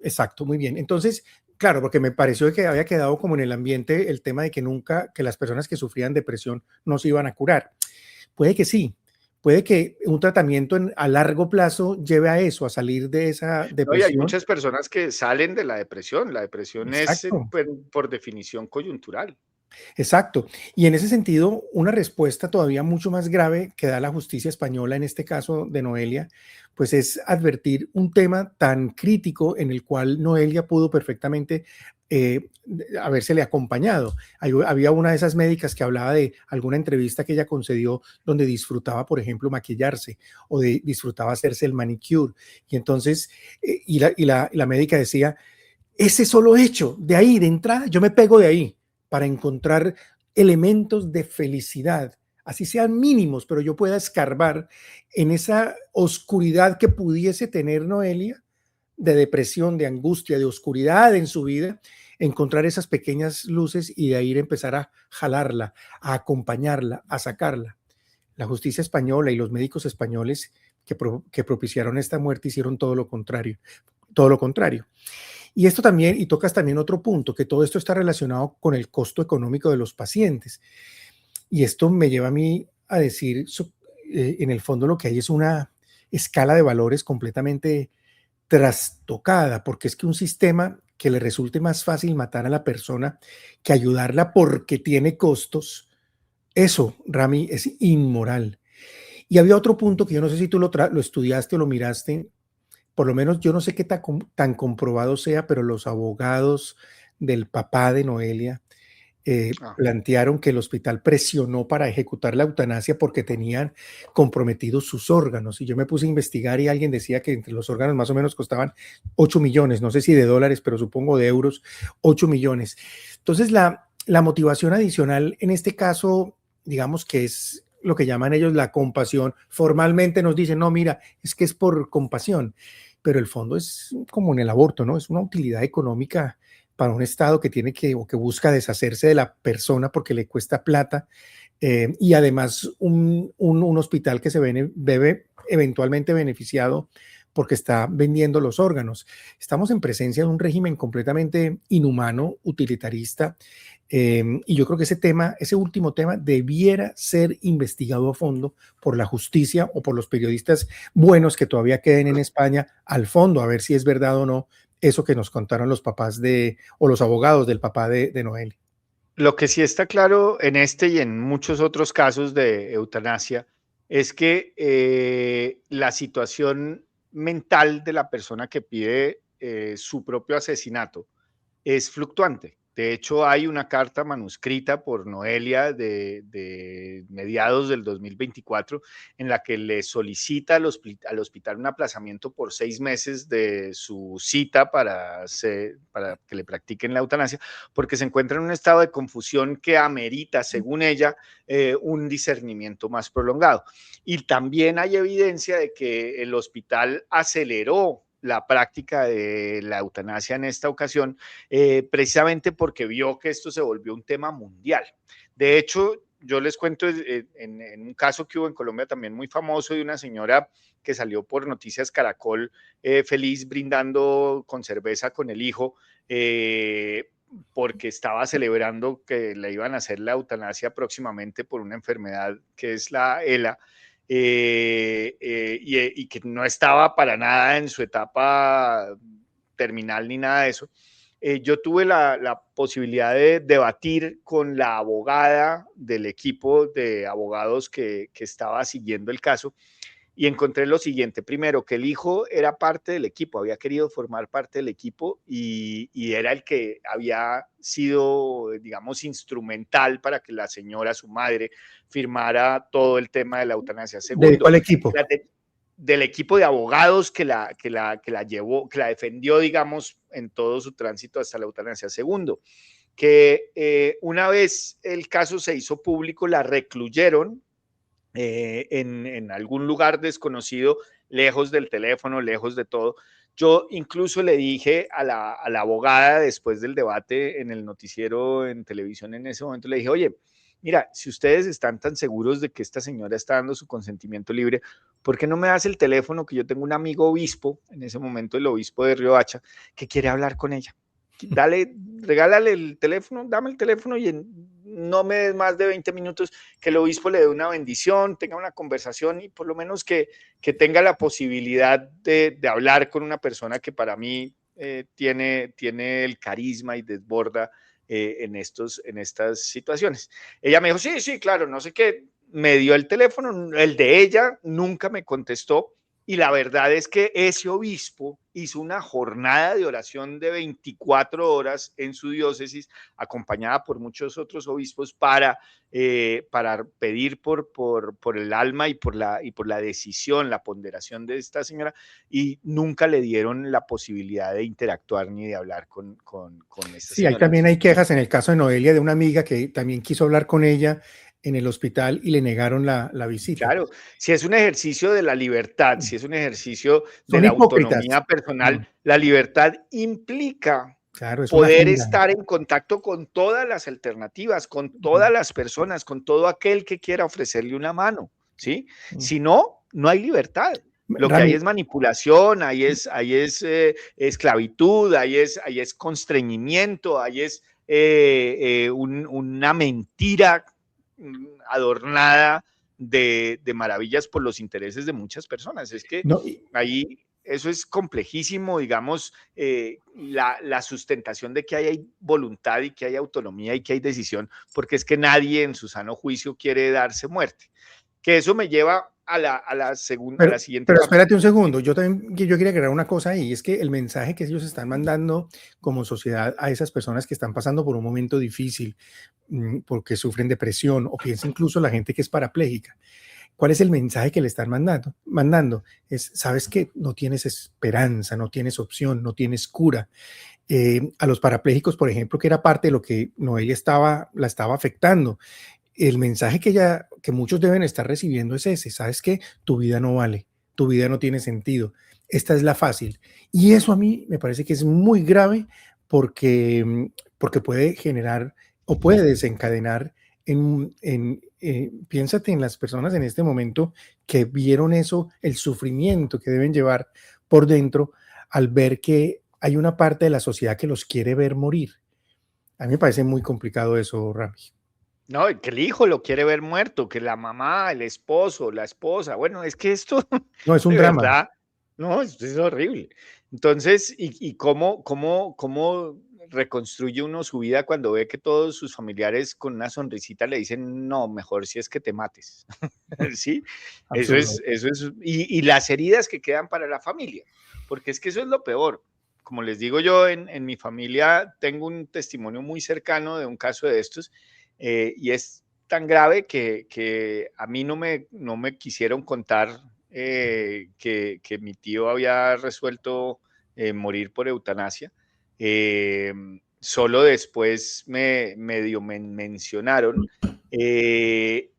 Speaker 4: Exacto, muy bien. Entonces, claro, porque me pareció que había quedado como en el ambiente el tema de que las personas que sufrían depresión no se iban a curar. Puede que sí, puede que un tratamiento a largo plazo lleve a eso, a salir de esa depresión.
Speaker 1: No, y hay muchas personas que salen de la depresión. La depresión Exacto. Es por definición coyuntural.
Speaker 4: Exacto. Y en ese sentido, una respuesta todavía mucho más grave que da la justicia española, en este caso de Noelia, pues es advertir un tema tan crítico en el cual Noelia pudo perfectamente habérsele acompañado. Había una de esas médicas que hablaba de alguna entrevista que ella concedió donde disfrutaba, por ejemplo, maquillarse o disfrutaba hacerse el manicure. Y entonces, la médica decía, ese solo hecho, de ahí, de entrada, yo me pego de ahí para encontrar elementos de felicidad, así sean mínimos, pero yo pueda escarbar en esa oscuridad que pudiese tener Noelia, de depresión, de angustia, de oscuridad en su vida, encontrar esas pequeñas luces y de ahí empezar a jalarla, a acompañarla, a sacarla. La justicia española y los médicos españoles que propiciaron esta muerte hicieron todo lo contrario, todo lo contrario. Y esto también, y tocas también otro punto, que todo esto está relacionado con el costo económico de los pacientes. Y esto me lleva a mí a decir, en el fondo lo que hay es una escala de valores completamente trastocada, porque es que un sistema que le resulte más fácil matar a la persona que ayudarla porque tiene costos, Eso, Rami, es inmoral. Y había otro punto que yo no sé si tú lo estudiaste o lo miraste, por lo menos yo no sé qué tan comprobado sea, pero los abogados del papá de Noelia
Speaker 1: Ah,
Speaker 4: plantearon que el hospital presionó para ejecutar la eutanasia porque tenían comprometidos sus órganos. Y yo me puse a investigar y alguien decía que entre los órganos más o menos costaban 8 millones, no sé si de dólares, pero supongo de euros, 8 millones. Entonces la motivación adicional en este caso, digamos que es lo que llaman ellos la compasión. Formalmente nos dicen, no, mira, es que es por compasión, pero el fondo es como en el aborto, ¿no? Es una utilidad económica para un Estado que tiene que o que busca deshacerse de la persona porque le cuesta plata, y además un hospital que se debe eventualmente beneficiado porque está vendiendo los órganos. Estamos en presencia de un régimen completamente inhumano, utilitarista, y yo creo que ese último tema debiera ser investigado a fondo por la justicia o por los periodistas buenos que todavía queden en España al fondo, a ver si es verdad o no eso que nos contaron los papás o los abogados del papá de Noel.
Speaker 1: lo que sí está claro en este y en muchos otros casos de eutanasia es que la situación mental de la persona que pide su propio asesinato es fluctuante. De hecho, hay una carta manuscrita por Noelia de mediados del 2024 en la que le solicita al hospital un aplazamiento por 6 meses de su cita para que le practiquen la eutanasia, porque se encuentra en un estado de confusión que amerita, según ella, un discernimiento más prolongado. Y también hay evidencia de que el hospital aceleró la práctica de la eutanasia en esta ocasión, precisamente porque vio que esto se volvió un tema mundial. De hecho, yo les cuento en un caso que hubo en Colombia también muy famoso de una señora que salió por Noticias Caracol feliz brindando con cerveza con el hijo, porque estaba celebrando que le iban a hacer la eutanasia próximamente por una enfermedad que es la ELA, y que no estaba para nada en su etapa terminal ni nada de eso. Yo tuve la posibilidad de debatir con la abogada del equipo de abogados que estaba siguiendo el caso y encontré lo siguiente. Primero, que el hijo era parte del equipo, había querido formar parte del equipo y era el que había sido, digamos, instrumental para que la señora, su madre, firmara todo el tema de la eutanasia.
Speaker 4: ¿De
Speaker 1: Segundo,
Speaker 4: cuál equipo?
Speaker 1: del equipo de abogados que la llevó, que la defendió, digamos, en todo su tránsito hasta la eutanasia. Segundo, que una vez el caso se hizo público, la recluyeron en algún lugar desconocido, lejos del teléfono, lejos de todo. Yo incluso le dije a la abogada después del debate en el noticiero en televisión en ese momento, le dije, oye, mira, si ustedes están tan seguros de que esta señora está dando su consentimiento libre, ¿por qué no me das el teléfono? Que yo tengo un amigo obispo, en ese momento el obispo de Riohacha, que quiere hablar con ella. Dale, regálale el teléfono, dame el teléfono y no me des más de 20 minutos, que el obispo le dé una bendición, tenga una conversación y por lo menos que tenga la posibilidad de hablar con una persona que para mí tiene el carisma y desborda en estas situaciones. Ella me dijo, sí, sí, claro, no sé qué, me dio el teléfono, el de ella nunca me contestó. Y la verdad es que ese obispo hizo una jornada de oración de 24 horas en su diócesis, acompañada por muchos otros obispos, para pedir por el alma y por la decisión, la ponderación de esta señora, y nunca le dieron la posibilidad de interactuar ni de hablar con esta
Speaker 4: Sí, ahí
Speaker 1: señora.
Speaker 4: también hay quejas en el caso de Noelia de una amiga que también quiso hablar con ella en el hospital y le negaron la visita.
Speaker 1: Claro, si es un ejercicio de la libertad, si es un ejercicio de
Speaker 4: Son
Speaker 1: la
Speaker 4: hipócritas.
Speaker 1: autonomía personal, la libertad implica
Speaker 4: Claro, es una
Speaker 1: poder
Speaker 4: agenda.
Speaker 1: estar en contacto con todas las alternativas, con todas las personas, con todo aquel que quiera ofrecerle una mano, ¿sí? Si no, no hay libertad. Lo que hay
Speaker 4: Rami,
Speaker 1: es manipulación, ahí es esclavitud, ahí es constreñimiento, ahí es una mentira adornada de maravillas por los intereses de muchas personas. Es que
Speaker 4: no,
Speaker 1: ahí eso es complejísimo, digamos, la sustentación de que hay voluntad y que hay autonomía y que hay decisión, porque es que nadie en su sano juicio quiere darse muerte. Que eso me lleva a la siguiente
Speaker 4: Pero
Speaker 1: parte.
Speaker 4: espérate un segundo, yo quería agregar una cosa ahí, es que el mensaje que ellos están mandando como sociedad a esas personas que están pasando por un momento difícil, porque sufren depresión, o piensa incluso la gente que es parapléjica. ¿Cuál es el mensaje que le están mandando? Es, sabes que no tienes esperanza, no tienes opción, no tienes cura. A los parapléjicos, por ejemplo, que era parte de lo que Noelia la estaba afectando. El mensaje que muchos deben estar recibiendo es ese, sabes que tu vida no vale, tu vida no tiene sentido, esta es la fácil. Y eso a mí me parece que es muy grave porque puede generar o puede desencadenar piénsate en las personas en este momento que vieron eso, el sufrimiento que deben llevar por dentro al ver que hay una parte de la sociedad que los quiere ver morir. A mí me parece muy complicado eso, Rami.
Speaker 1: No, que el hijo lo quiere ver muerto, que la mamá, el esposo, la esposa. Bueno, es que esto,
Speaker 4: No, es un
Speaker 1: de
Speaker 4: drama.
Speaker 1: verdad, no, esto es horrible. Entonces, ¿y cómo reconstruye uno su vida cuando ve que todos sus familiares con una sonrisita le dicen, no, mejor si es que te mates? ¿Sí?
Speaker 4: Absurdo.
Speaker 1: Y las heridas que quedan para la familia, porque es que eso es lo peor. Como les digo yo, en mi familia tengo un testimonio muy cercano de un caso de estos, y es tan grave que a mí no me quisieron contar que mi tío había resuelto morir por eutanasia. Solo después medio me mencionaron, y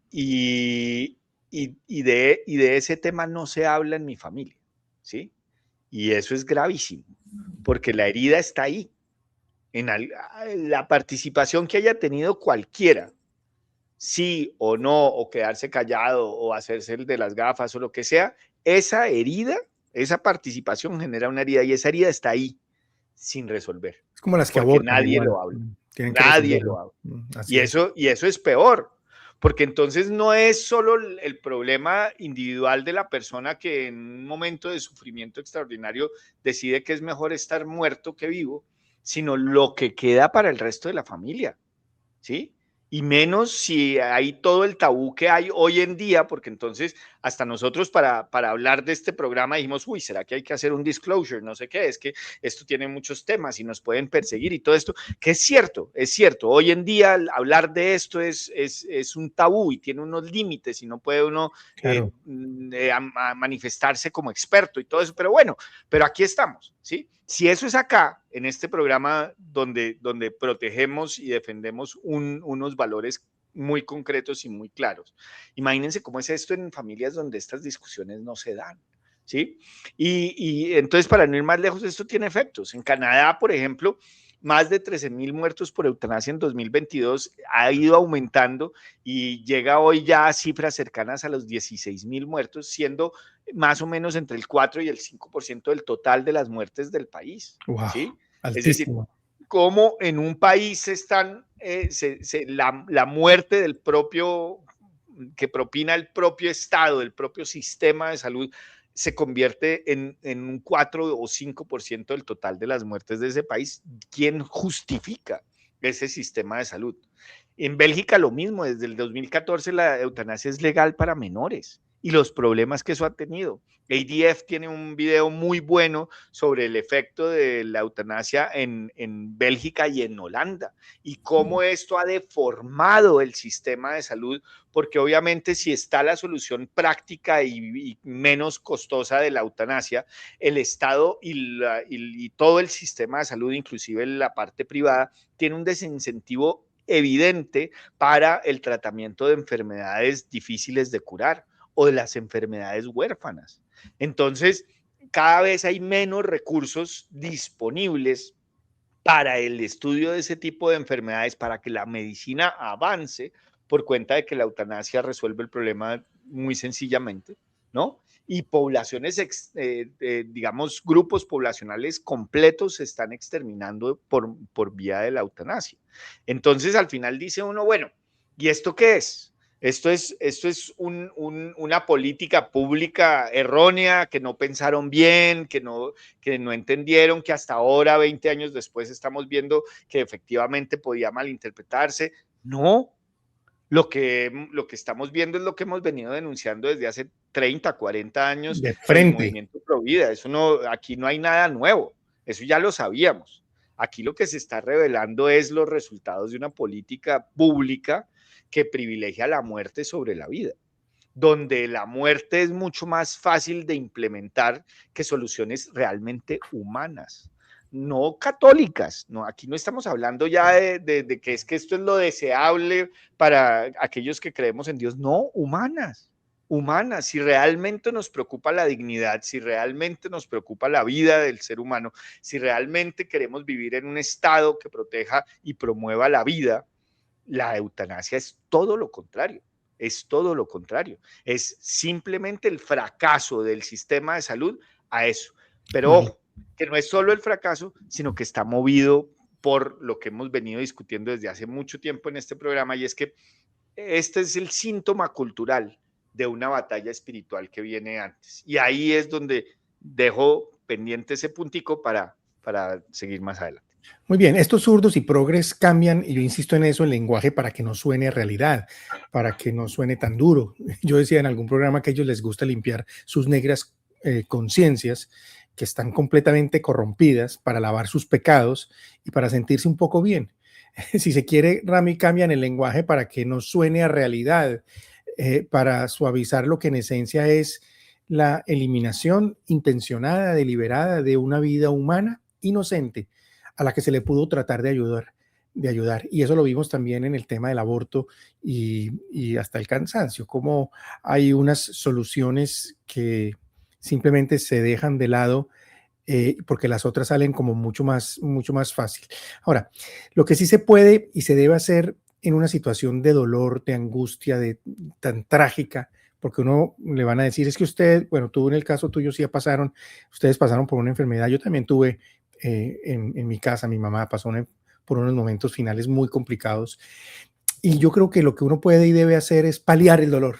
Speaker 1: de ese tema no se habla en mi familia, ¿sí? Y eso es gravísimo, porque la herida está ahí. La participación que haya tenido cualquiera, sí o no, o quedarse callado, o hacerse el de las gafas, o lo que sea, esa herida, esa participación genera una herida, y esa herida está ahí, sin resolver,
Speaker 4: Es como las que
Speaker 1: porque
Speaker 4: abortan
Speaker 1: nadie
Speaker 4: igual.
Speaker 1: lo habla,
Speaker 4: Tienen que
Speaker 1: nadie
Speaker 4: resolverlo.
Speaker 1: lo habla.
Speaker 4: Así es.
Speaker 1: Y eso es peor, porque entonces no es solo el problema individual de la persona que en un momento de sufrimiento extraordinario decide que es mejor estar muerto que vivo, sino lo que queda para el resto de la familia, ¿sí? Y menos si hay todo el tabú que hay hoy en día, porque entonces hasta nosotros para hablar de este programa dijimos, uy, ¿será que hay que hacer un disclosure? No sé qué, es que esto tiene muchos temas y nos pueden perseguir y todo esto, que es cierto, hoy en día hablar de esto es un tabú y tiene unos límites y no puede uno
Speaker 4: Claro.
Speaker 1: manifestarse como experto y todo eso, pero bueno, pero aquí estamos, ¿sí? Si eso es acá, en este programa donde protegemos y defendemos unos valores muy concretos y muy claros, imagínense cómo es esto en familias donde estas discusiones no se dan, ¿sí? Y entonces, para no ir más lejos, esto tiene efectos. En Canadá, por ejemplo, más de 13,000 muertos por eutanasia en 2022, ha ido aumentando y llega hoy ya a cifras cercanas a los 16,000 muertos, siendo más o menos entre el 4 y el 5% del total de las muertes del país,
Speaker 4: Wow,
Speaker 1: ¿sí? Es decir,
Speaker 4: altísimo.
Speaker 1: cómo en un país la muerte del propio, que propina el propio Estado, el propio sistema de salud, se convierte en un 4 o 5% del total de las muertes de ese país. ¿Quién justifica ese sistema de salud? En Bélgica lo mismo, desde el 2014 la eutanasia es legal para menores y los problemas que eso ha tenido. ADF tiene un video muy bueno sobre el efecto de la eutanasia en Bélgica y en Holanda y cómo esto ha deformado el sistema de salud, porque obviamente si está la solución práctica y menos costosa de la eutanasia, el Estado y todo el sistema de salud, inclusive la parte privada, tiene un desincentivo evidente para el tratamiento de enfermedades difíciles de curar o de las enfermedades huérfanas. Entonces, cada vez hay menos recursos disponibles para el estudio de ese tipo de enfermedades, para que la medicina avance, por cuenta de que la eutanasia resuelve el problema muy sencillamente, ¿no? Y poblaciones, digamos, grupos poblacionales completos se están exterminando por vía de la eutanasia. Entonces, al final dice uno, bueno, ¿y esto qué es? Esto es una política pública errónea, que no pensaron bien, que no entendieron, que hasta ahora, 20 años después, estamos viendo que efectivamente podía malinterpretarse. No, lo que estamos viendo es lo que hemos venido denunciando desde hace 30, 40 años
Speaker 4: De
Speaker 1: con el
Speaker 4: frente.
Speaker 1: movimiento Provida. Eso no, aquí no hay nada nuevo, eso ya lo sabíamos. Aquí lo que se está revelando es los resultados de una política pública que privilegia la muerte sobre la vida, donde la muerte es mucho más fácil de implementar que soluciones realmente humanas, no católicas. No, aquí no estamos hablando ya de que es que esto es lo deseable para aquellos que creemos en Dios, no, humanas. Humanas, si realmente nos preocupa la dignidad, si realmente nos preocupa la vida del ser humano, si realmente queremos vivir en un estado que proteja y promueva la vida, la eutanasia es todo lo contrario, es todo lo contrario, es simplemente el fracaso del sistema de salud a eso. Pero
Speaker 4: Muy bien.
Speaker 1: ojo, que no es solo el fracaso, sino que está movido por lo que hemos venido discutiendo desde hace mucho tiempo en este programa, y es que este es el síntoma cultural de una batalla espiritual que viene antes. Y ahí es donde dejo pendiente ese puntico para seguir más adelante.
Speaker 4: Muy bien, estos zurdos y progres cambian, y yo insisto en eso, el lenguaje para que no suene a realidad, para que no suene tan duro. Yo decía en algún programa que a ellos les gusta limpiar sus negras conciencias que están completamente corrompidas para lavar sus pecados y para sentirse un poco bien. Si se quiere, Rami, cambian el lenguaje para que no suene a realidad, para suavizar lo que en esencia es la eliminación intencionada, deliberada de una vida humana inocente a la que se le pudo tratar de ayudar. Y eso lo vimos también en el tema del aborto y hasta el cansancio, como hay unas soluciones que simplemente se dejan de lado porque las otras salen como mucho más fácil. Ahora, lo que sí se puede y se debe hacer en una situación de dolor, de angustia, tan trágica, porque uno le van a decir, es que usted, bueno, tú en el caso tuyo sí pasaron, ustedes pasaron por una enfermedad, yo también tuve en mi casa, mi mamá pasó por unos momentos finales muy complicados, y yo creo que lo que uno puede y debe hacer es paliar el dolor,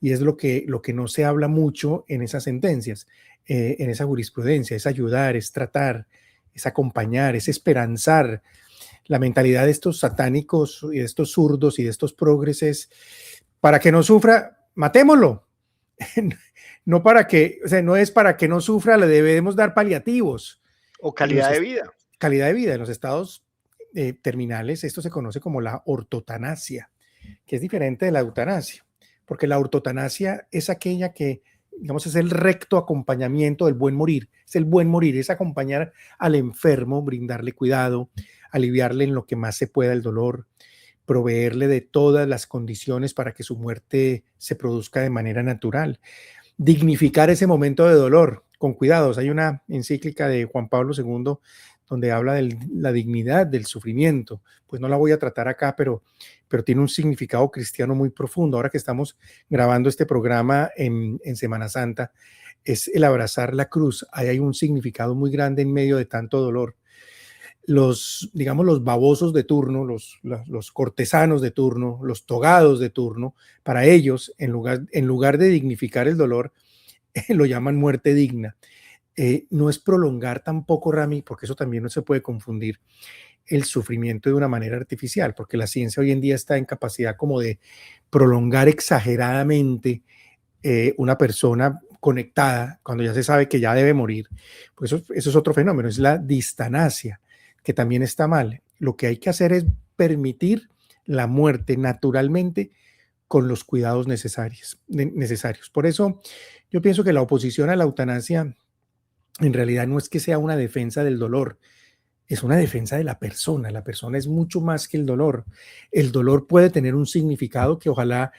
Speaker 4: y es lo que no se habla mucho en esas sentencias, en esa jurisprudencia, es ayudar, es tratar, es acompañar, es esperanzar. La mentalidad de estos satánicos y de estos zurdos y de estos progreses, para que no sufra, matémoslo. No para que, o sea, no es para que no sufra, le debemos dar paliativos.
Speaker 1: O
Speaker 4: En los
Speaker 1: calidad de vida.
Speaker 4: calidad de vida en los estados terminales, esto se conoce como la ortotanasia, que es diferente de la eutanasia, porque la ortotanasia es aquella que, digamos, es el recto acompañamiento del buen morir, es el buen morir, es acompañar al enfermo, brindarle cuidado, aliviarle en lo que más se pueda el dolor, proveerle de todas las condiciones para que su muerte se produzca de manera natural, dignificar ese momento de dolor con cuidados. Hay una encíclica de Juan Pablo II donde habla de la dignidad del sufrimiento. Pues no la voy a tratar acá, pero tiene un significado cristiano muy profundo. Ahora que estamos grabando este programa en Semana Santa, es el abrazar la cruz. Ahí hay un significado muy grande en medio de tanto dolor. Digamos, los babosos de turno, los cortesanos de turno, los togados de turno, para ellos, en lugar de dignificar el dolor, lo llaman muerte digna. No es prolongar tampoco, Rami, porque eso también no se puede confundir, el sufrimiento de una manera artificial, porque la ciencia hoy en día está en capacidad como de prolongar exageradamente una persona conectada cuando ya se sabe que ya debe morir. Pues eso es otro fenómeno, es la distanasia, que también está mal. Lo que hay que hacer es permitir la muerte naturalmente con los cuidados necesarios. Por eso yo pienso que la oposición a la eutanasia en realidad no es que sea una defensa del dolor, es una defensa de la persona. La persona es mucho más que el dolor. El dolor puede tener un significado que ojalá,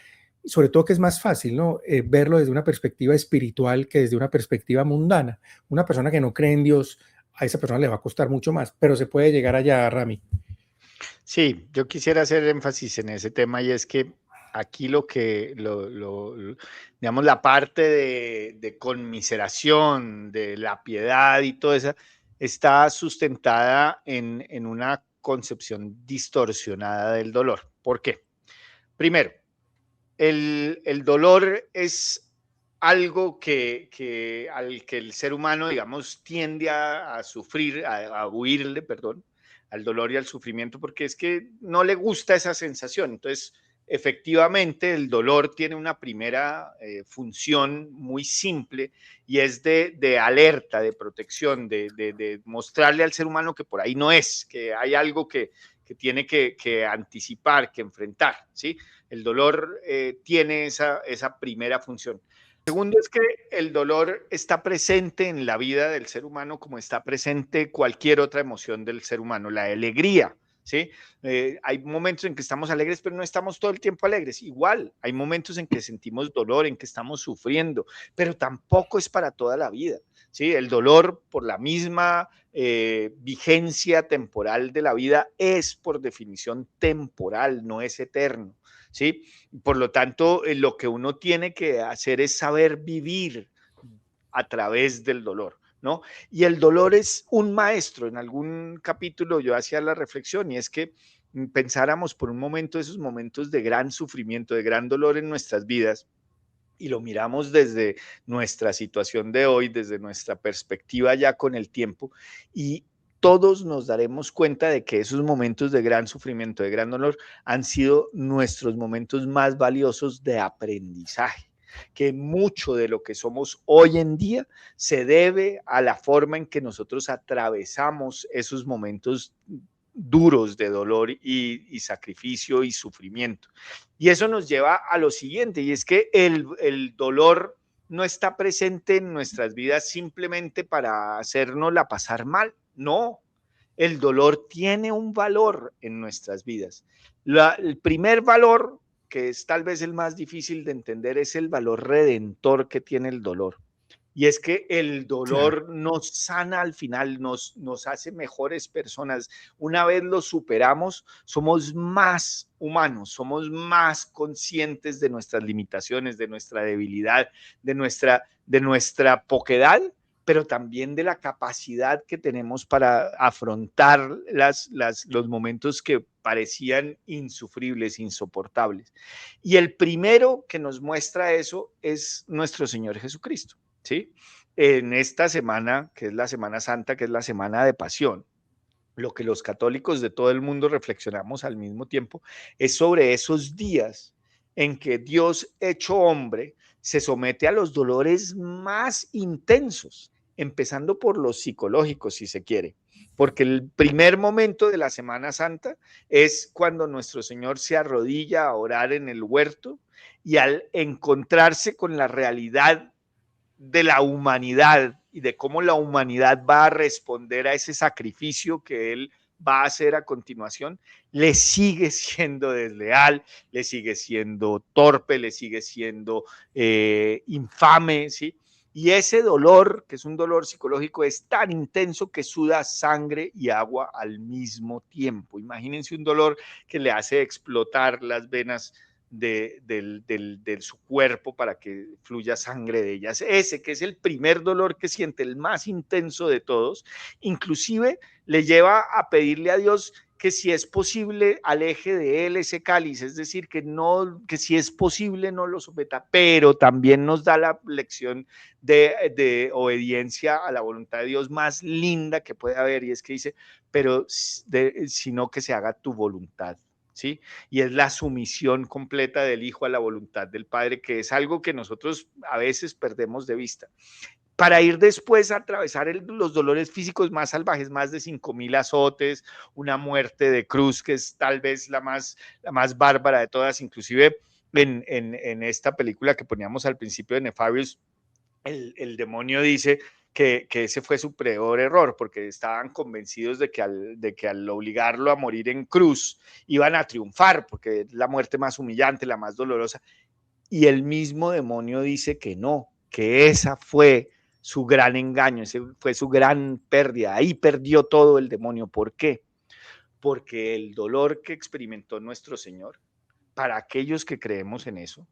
Speaker 4: sobre todo que es más fácil, ¿no? Verlo desde una perspectiva espiritual que desde una perspectiva mundana. Una persona que no cree en Dios, a esa persona le va a costar mucho más, pero se puede llegar allá, Rami.
Speaker 1: Sí, yo quisiera hacer énfasis en ese tema, y es que aquí digamos, la parte de conmiseración, de la piedad y todo eso, está sustentada en una concepción distorsionada del dolor. ¿Por qué? Primero, El dolor es algo al que el ser humano, digamos, tiende a sufrir, a huirle, perdón, al dolor y al sufrimiento, porque es que no le gusta esa sensación. Entonces, efectivamente, el dolor tiene una primera función muy simple y es de alerta, de protección, de mostrarle al ser humano que por ahí no es, que hay algo que tiene que anticipar, que enfrentar, ¿sí? El dolor tiene esa primera función. Segundo es que el dolor está presente en la vida del ser humano como está presente cualquier otra emoción del ser humano, la alegría, ¿sí? Hay momentos en que estamos alegres, pero no estamos todo el tiempo alegres. Igual, hay momentos en que sentimos dolor, en que estamos sufriendo, pero tampoco es para toda la vida, ¿sí? El dolor, por la misma vigencia temporal de la vida, es por definición temporal, no es eterno, ¿sí? Por lo tanto, lo que uno tiene que hacer es saber vivir a través del dolor, ¿no? Y el dolor es un maestro. En algún capítulo yo hacía la reflexión y es que pensáramos por un momento esos momentos de gran sufrimiento, de gran dolor en nuestras vidas y lo miramos desde nuestra situación de hoy, desde nuestra perspectiva ya con el tiempo y todos nos daremos cuenta de que esos momentos de gran sufrimiento, de gran dolor, han sido nuestros momentos más valiosos de aprendizaje, que mucho de lo que somos hoy en día se debe a la forma en que nosotros atravesamos esos momentos duros de dolor y sacrificio y sufrimiento. Y eso nos lleva a lo siguiente, y es que el dolor no está presente en nuestras vidas simplemente para hacernosla pasar mal, no. El dolor tiene un valor en nuestras vidas. El primer valor, que es tal vez el más difícil de entender, es el valor redentor que tiene el dolor. Y es que el
Speaker 4: Claro.
Speaker 1: dolor nos sana al final, nos hace mejores personas. Una vez lo superamos, somos más humanos, somos más conscientes de nuestras limitaciones, de nuestra debilidad, de nuestra poquedad, pero también de la capacidad que tenemos para afrontar los momentos que parecían insufribles, insoportables. Y el primero que nos muestra eso es nuestro Señor Jesucristo. ¿Sí? En esta semana, que es la Semana Santa, que es la semana de pasión, lo que los católicos de todo el mundo reflexionamos al mismo tiempo es sobre esos días en que Dios hecho hombre se somete a los dolores más intensos, empezando por los psicológicos, si se quiere, porque el primer momento de la Semana Santa es cuando nuestro Señor se arrodilla a orar en el huerto y al encontrarse con la realidad de la humanidad y de cómo la humanidad va a responder a ese sacrificio que él va a hacer a continuación, le sigue siendo desleal, le sigue siendo torpe, le sigue siendo infame, ¿sí? Y ese dolor, que es un dolor psicológico, es tan intenso que suda sangre y agua al mismo tiempo. Imagínense un dolor que le hace explotar las venas de su cuerpo para que fluya sangre de ellas. Ese que es el primer dolor que siente, el más intenso de todos, inclusive le lleva a pedirle a Dios que si es posible aleje de él ese cáliz, es decir, que si es posible no lo someta, pero también nos da la lección de obediencia a la voluntad de Dios más linda que puede haber, y es que dice, pero sino que se haga tu voluntad. ¿Sí? Y es la sumisión completa del Hijo a la voluntad del Padre, que es algo que nosotros a veces perdemos de vista. Para ir después a atravesar los dolores físicos más salvajes, más de 5,000 azotes, una muerte de cruz, que es tal vez la más bárbara de todas, inclusive en esta película que poníamos al principio de Nefarious, el demonio dice que ese fue su peor error, porque estaban convencidos de que al obligarlo a morir en cruz iban a triunfar, porque es la muerte más humillante, la más dolorosa. Y el mismo demonio dice que no, que esa fue su gran engaño, ese fue su gran pérdida. Ahí perdió todo el demonio. ¿Por qué? Porque el dolor que experimentó nuestro Señor, para aquellos que creemos en eso,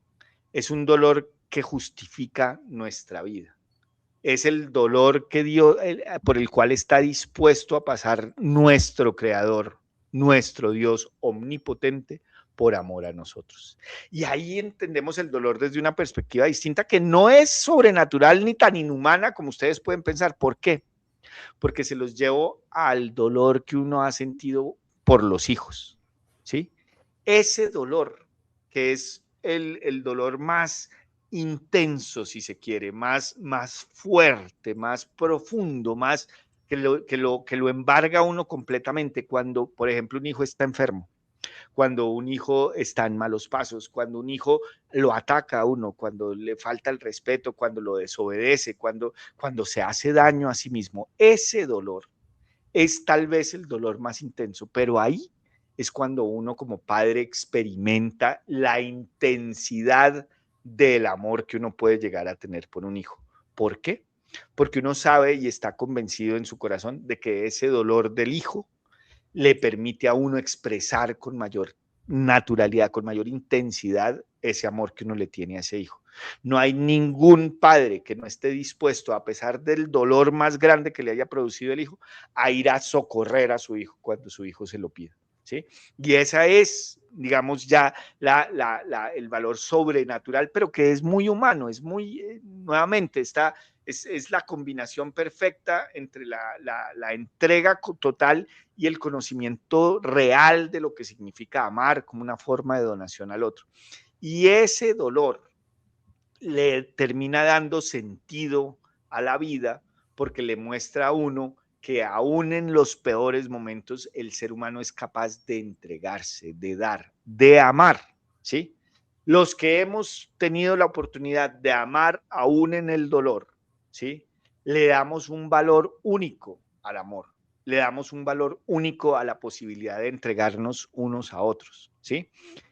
Speaker 1: es un dolor que justifica nuestra vida. Es el dolor que dio, por el cual está dispuesto a pasar nuestro Creador, nuestro Dios omnipotente, por amor a nosotros. Y ahí entendemos el dolor desde una perspectiva distinta que no es sobrenatural ni tan inhumana como ustedes pueden pensar. ¿Por qué? Porque se los llevo al dolor que uno ha sentido por los hijos, ¿sí? Ese dolor, que es el dolor más intenso, si se quiere, más fuerte, más profundo, más que lo embarga a uno completamente cuando, por ejemplo, un hijo está enfermo, cuando un hijo está en malos pasos, cuando un hijo lo ataca a uno, cuando le falta el respeto, cuando lo desobedece, cuando se hace daño a sí mismo. Ese dolor es tal vez el dolor más intenso, pero ahí es cuando uno como padre experimenta la intensidad del amor que uno puede llegar a tener por un hijo. ¿Por qué? Porque uno sabe y está convencido en su corazón de que ese dolor del hijo le permite a uno expresar con mayor naturalidad, con mayor intensidad ese amor que uno le tiene a ese hijo. No hay ningún padre que no esté dispuesto, a pesar del dolor más grande que le haya producido el hijo, a ir a socorrer a su hijo cuando su hijo se lo pida, ¿sí? Y esa es, digamos, ya el valor sobrenatural, pero que es muy humano, es muy, nuevamente, es la combinación perfecta entre la entrega total y el conocimiento real de lo que significa amar como una forma de donación al otro. Y ese dolor le termina dando sentido a la vida porque le muestra a uno que aún en los peores momentos el ser humano es capaz de entregarse, de dar, de amar, ¿sí? Los que hemos tenido la oportunidad de amar aún en el dolor, ¿sí? Le damos un valor único al amor, le damos un valor único a la posibilidad de entregarnos unos a otros, ¿sí?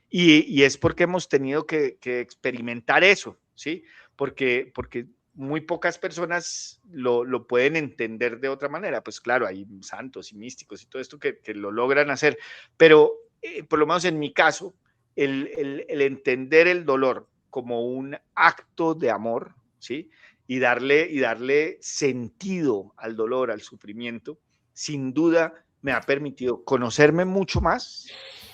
Speaker 1: Y es porque hemos tenido que experimentar eso, ¿sí? Porque muy pocas personas lo pueden entender de otra manera. Pues claro, hay santos y místicos y todo esto que lo logran hacer, pero por lo menos en mi caso, el entender el dolor como un acto de amor, ¿sí? Y darle sentido al dolor, al sufrimiento, sin duda me ha permitido conocerme mucho más,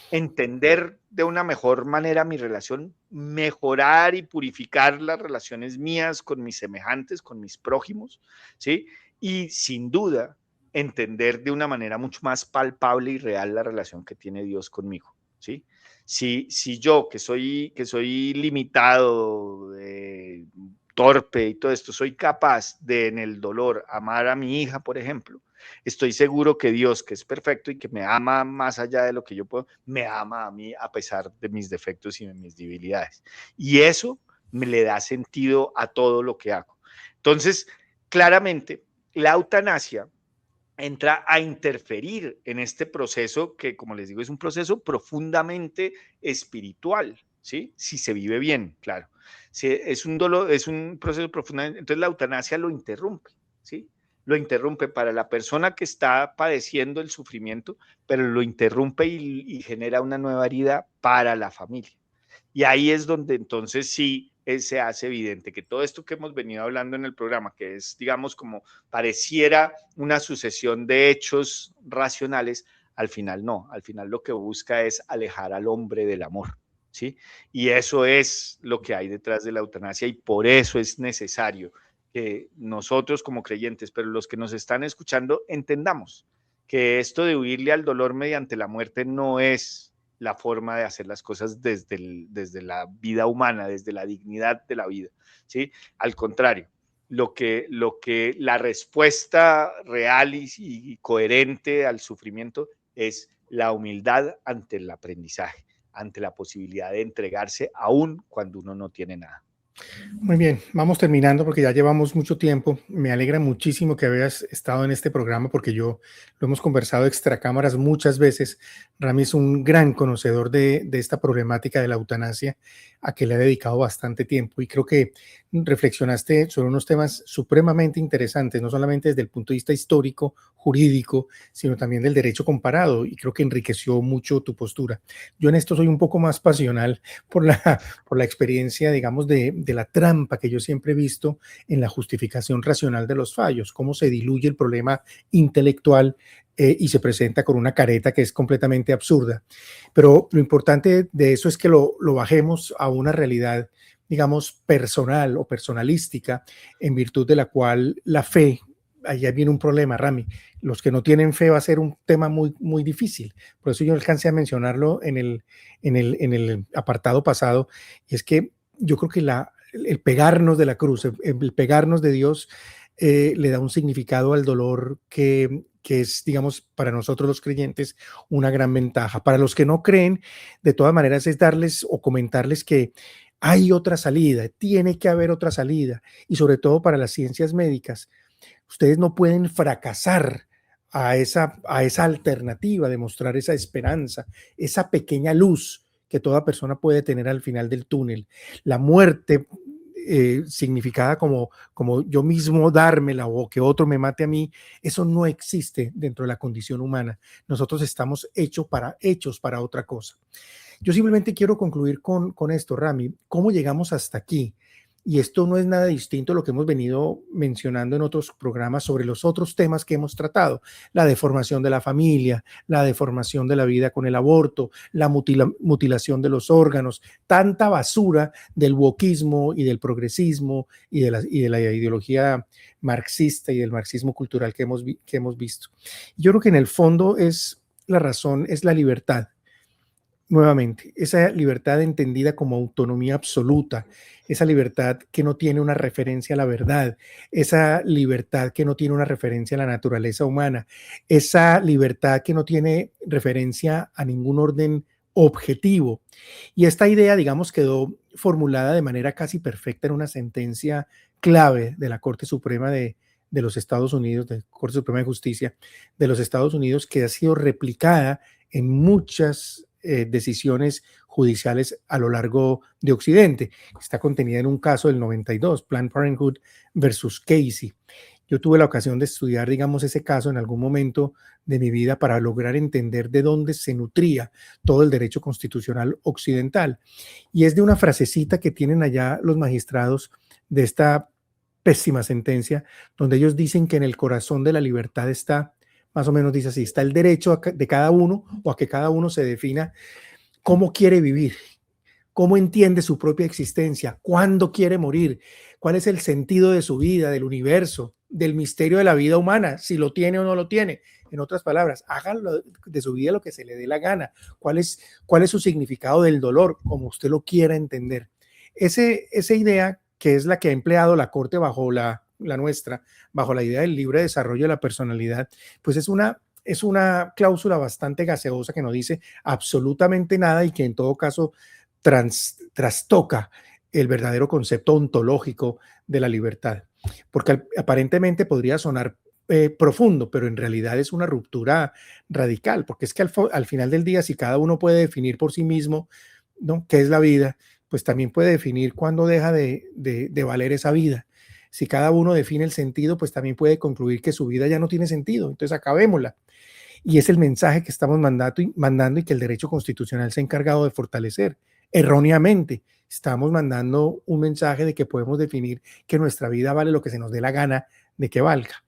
Speaker 1: entender de una mejor manera mi relación, mejorar y purificar las relaciones mías con mis semejantes, con mis prójimos, ¿sí? Y sin duda, entender de una manera mucho más palpable y real la relación que tiene Dios conmigo, ¿sí? Si yo, que soy limitado, torpe y todo esto, soy capaz de en el dolor amar a mi hija, por ejemplo, estoy seguro que Dios, que es perfecto y que me ama más allá de lo que yo puedo, me ama a mí a pesar de mis defectos y de mis debilidades. Y eso me le da sentido a todo lo que hago. Entonces, claramente, la eutanasia entra a interferir en este proceso que, como les digo, es un proceso profundamente espiritual, ¿sí? Si se vive bien, claro. Si es un dolor, es un proceso profundamente, entonces la eutanasia lo interrumpe, ¿sí? Lo interrumpe para la persona que está padeciendo el sufrimiento, pero lo interrumpe y genera una nueva herida para la familia. Y ahí es donde entonces sí se hace evidente que todo esto que hemos venido hablando en el programa, que es, digamos, como pareciera una sucesión de hechos racionales, al final no, al final lo que busca es alejar al hombre del amor, ¿sí? Y eso es lo que hay detrás de la eutanasia y por eso es necesario que nosotros como creyentes, pero los que nos están escuchando, entendamos que esto de huirle al dolor mediante la muerte no es la forma de hacer las cosas desde la vida humana, desde la dignidad de la vida, ¿sí? Al contrario, la respuesta real y coherente al sufrimiento es la humildad ante el aprendizaje, ante la posibilidad de entregarse aún cuando uno no tiene nada.
Speaker 4: Muy bien, vamos terminando porque ya llevamos mucho tiempo. Me alegra muchísimo que hayas estado en este programa porque lo hemos conversado extra cámaras muchas veces. Rami es un gran conocedor de esta problemática de la eutanasia, a que le ha dedicado bastante tiempo y creo que reflexionaste sobre unos temas supremamente interesantes, no solamente desde el punto de vista histórico, jurídico, sino también del derecho comparado y creo que enriqueció mucho tu postura. Yo en esto soy un poco más pasional por la experiencia, digamos, de de la trampa que yo siempre he visto en la justificación racional de los fallos, cómo se diluye el problema intelectual y se presenta con una careta que es completamente absurda. Pero lo importante de eso es que lo bajemos a una realidad, digamos, personal o personalística, en virtud de la cual la fe, allá viene un problema, Rami. Los que no tienen fe va a ser un tema muy, muy difícil. Por eso yo alcancé a mencionarlo en el apartado pasado. Y es que yo creo que el pegarnos de la cruz, el pegarnos de Dios, le da un significado al dolor que es, digamos, para nosotros los creyentes, una gran ventaja. Para los que no creen, de todas maneras, es darles o comentarles que hay otra salida, tiene que haber otra salida. Y sobre todo para las ciencias médicas, ustedes no pueden fracasar a esa alternativa de mostrar esa esperanza, esa pequeña luz que toda persona puede tener al final del túnel. La muerte significada como yo mismo dármela o que otro me mate a mí, eso no existe dentro de la condición humana. Nosotros estamos hechos para otra cosa. Yo simplemente quiero concluir con esto, Rami. ¿Cómo llegamos hasta aquí? Y esto no es nada distinto a lo que hemos venido mencionando en otros programas sobre los otros temas que hemos tratado: la deformación de la familia, la deformación de la vida con el aborto, la mutilación de los órganos, tanta basura del wokismo y del progresismo y de la ideología marxista y del marxismo cultural que hemos visto. Yo creo que en el fondo la razón es la libertad. Nuevamente, esa libertad entendida como autonomía absoluta, esa libertad que no tiene una referencia a la verdad, esa libertad que no tiene una referencia a la naturaleza humana, esa libertad que no tiene referencia a ningún orden objetivo. Y esta idea, digamos, quedó formulada de manera casi perfecta en una sentencia clave de la Corte Suprema de los Estados Unidos, de la Corte Suprema de Justicia de los Estados Unidos, que ha sido replicada en muchas decisiones judiciales a lo largo de Occidente. Está contenida en un caso del 92, Planned Parenthood versus Casey. Yo tuve la ocasión de estudiar, digamos, ese caso en algún momento de mi vida para lograr entender de dónde se nutría todo el derecho constitucional occidental. Y es de una frasecita que tienen allá los magistrados de esta pésima sentencia, donde ellos dicen que en el corazón de la libertad está, más o menos dice así, está el derecho de cada uno, o a que cada uno se defina cómo quiere vivir, cómo entiende su propia existencia, cuándo quiere morir, cuál es el sentido de su vida, del universo, del misterio de la vida humana, si lo tiene o no lo tiene. En otras palabras, hágalo de su vida lo que se le dé la gana. ¿Cuál es su significado del dolor? Como usted lo quiera entender. Esa idea, que es la que ha empleado la Corte bajo la nuestra, bajo la idea del libre desarrollo de la personalidad, pues es una cláusula bastante gaseosa que no dice absolutamente nada y que en todo caso trastoca el verdadero concepto ontológico de la libertad, porque aparentemente podría sonar profundo, pero en realidad es una ruptura radical, porque es que al final del día, si cada uno puede definir por sí mismo, ¿no?, qué es la vida, pues también puede definir cuándo deja de valer esa vida. Si cada uno define el sentido, pues también puede concluir que su vida ya no tiene sentido, entonces acabémosla. Y es el mensaje que estamos mandando y que el derecho constitucional se ha encargado de fortalecer. Erróneamente, estamos mandando un mensaje de que podemos definir que nuestra vida vale lo que se nos dé la gana de que valga.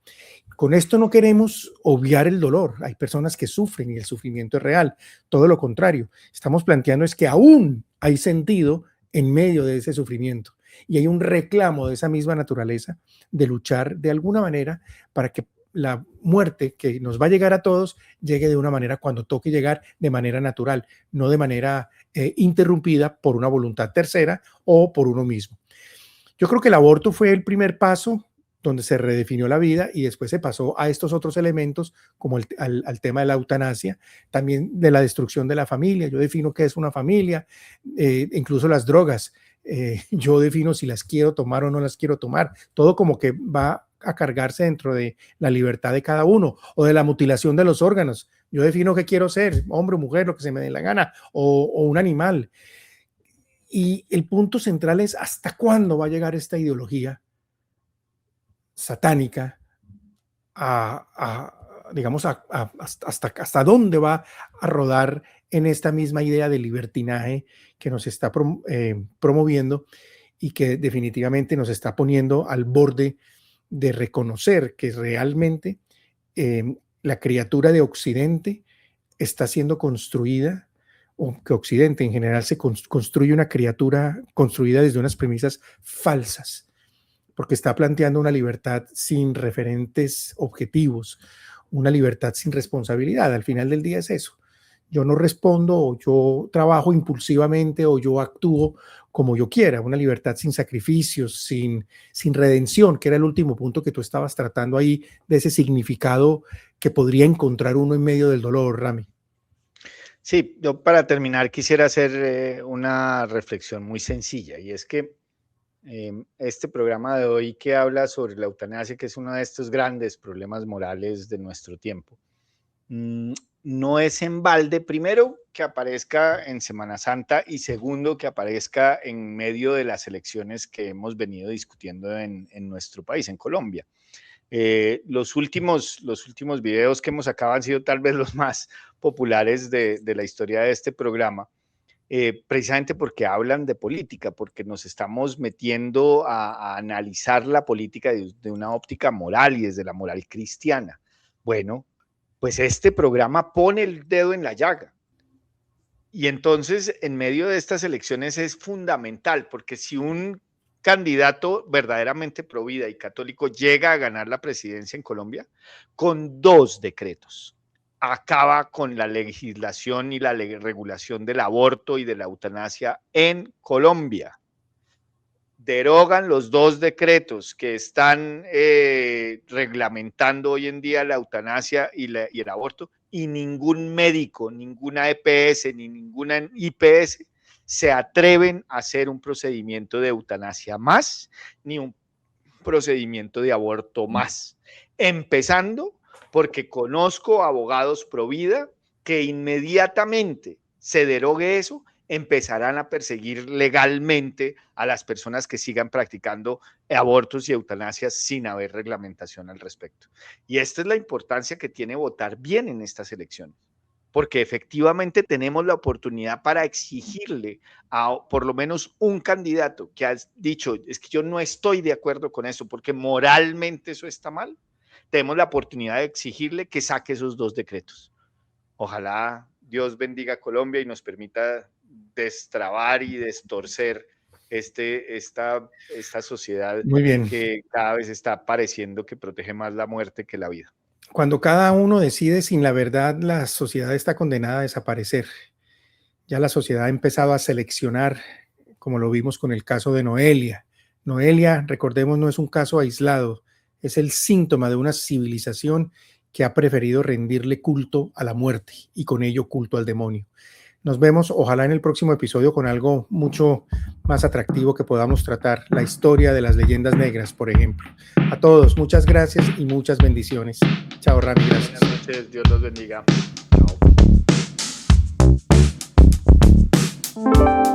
Speaker 4: Con esto no queremos obviar el dolor. Hay personas que sufren y el sufrimiento es real. Todo lo contrario, estamos planteando es que aún hay sentido en medio de ese sufrimiento. Y hay un reclamo de esa misma naturaleza de luchar de alguna manera para que la muerte que nos va a llegar a todos llegue de una manera, cuando toque llegar, de manera natural, no de manera interrumpida por una voluntad tercera o por uno mismo. Yo creo que el aborto fue el primer paso donde se redefinió la vida y después se pasó a estos otros elementos como al tema de la eutanasia, también de la destrucción de la familia. Yo defino qué es una familia, incluso las drogas. Yo defino si las quiero tomar o no las quiero tomar. Todo como que va a cargarse dentro de la libertad de cada uno, o de la mutilación de los órganos. Yo defino qué quiero ser, hombre o mujer, lo que se me dé la gana, o un animal. Y el punto central es hasta cuándo va a llegar esta ideología satánica digamos, hasta dónde va a rodar en esta misma idea de libertinaje que nos está promoviendo, y que definitivamente nos está poniendo al borde de reconocer que realmente la criatura de Occidente está siendo construida, o que Occidente en general se construye una criatura construida desde unas premisas falsas, porque está planteando una libertad sin referentes objetivos, una libertad sin responsabilidad. Al final del día es eso. Yo no respondo, o yo trabajo impulsivamente, o yo actúo como yo quiera. Una libertad sin sacrificios, sin redención, que era el último punto que tú estabas tratando ahí, de ese significado que podría encontrar uno en medio del dolor, Rami.
Speaker 1: Sí, yo para terminar quisiera hacer una reflexión muy sencilla, y es que este programa de hoy que habla sobre la eutanasia, que es uno de estos grandes problemas morales de nuestro tiempo, no es en balde, primero, que aparezca en Semana Santa, y segundo, que aparezca en medio de las elecciones que hemos venido discutiendo en nuestro país, en Colombia. Los últimos videos que hemos sacado han sido tal vez los más populares de la historia de este programa, precisamente porque hablan de política, porque nos estamos metiendo a analizar la política de una óptica moral y desde la moral cristiana. Bueno, pues este programa pone el dedo en la llaga. Y entonces, en medio de estas elecciones es fundamental, porque si un candidato verdaderamente pro vida y católico llega a ganar la presidencia en Colombia, con 2 decretos acaba con la legislación y la regulación del aborto y de la eutanasia en Colombia. Derogan los 2 decretos que están reglamentando hoy en día la eutanasia y el aborto, y ningún médico, ninguna EPS ni ninguna IPS se atreven a hacer un procedimiento de eutanasia más, ni un procedimiento de aborto más. Empezando porque conozco abogados pro vida que inmediatamente se derogue eso, empezarán a perseguir legalmente a las personas que sigan practicando abortos y eutanasias sin haber reglamentación al respecto. Y esta es la importancia que tiene votar bien en estas elecciones, porque efectivamente tenemos la oportunidad para exigirle a por lo menos un candidato que ha dicho, es que yo no estoy de acuerdo con eso, porque moralmente eso está mal. Tenemos la oportunidad de exigirle que saque esos 2 decretos. Ojalá Dios bendiga a Colombia y nos permita destrabar y destorcer esta sociedad que cada vez está pareciendo que protege más la muerte que la vida.
Speaker 4: Cuando cada uno decide sin la verdad, la sociedad está condenada a desaparecer. Ya la sociedad ha empezado a seleccionar, como lo vimos con el caso de Noelia. Noelia, recordemos, no es un caso aislado, es el síntoma de una civilización que ha preferido rendirle culto a la muerte y con ello culto al demonio. Nos vemos, ojalá en el próximo episodio, con algo mucho más atractivo que podamos tratar, la historia de las leyendas negras, por ejemplo. A todos, muchas gracias y muchas bendiciones. Chao, Rami, gracias.
Speaker 1: Buenas noches, Dios los bendiga. Chao.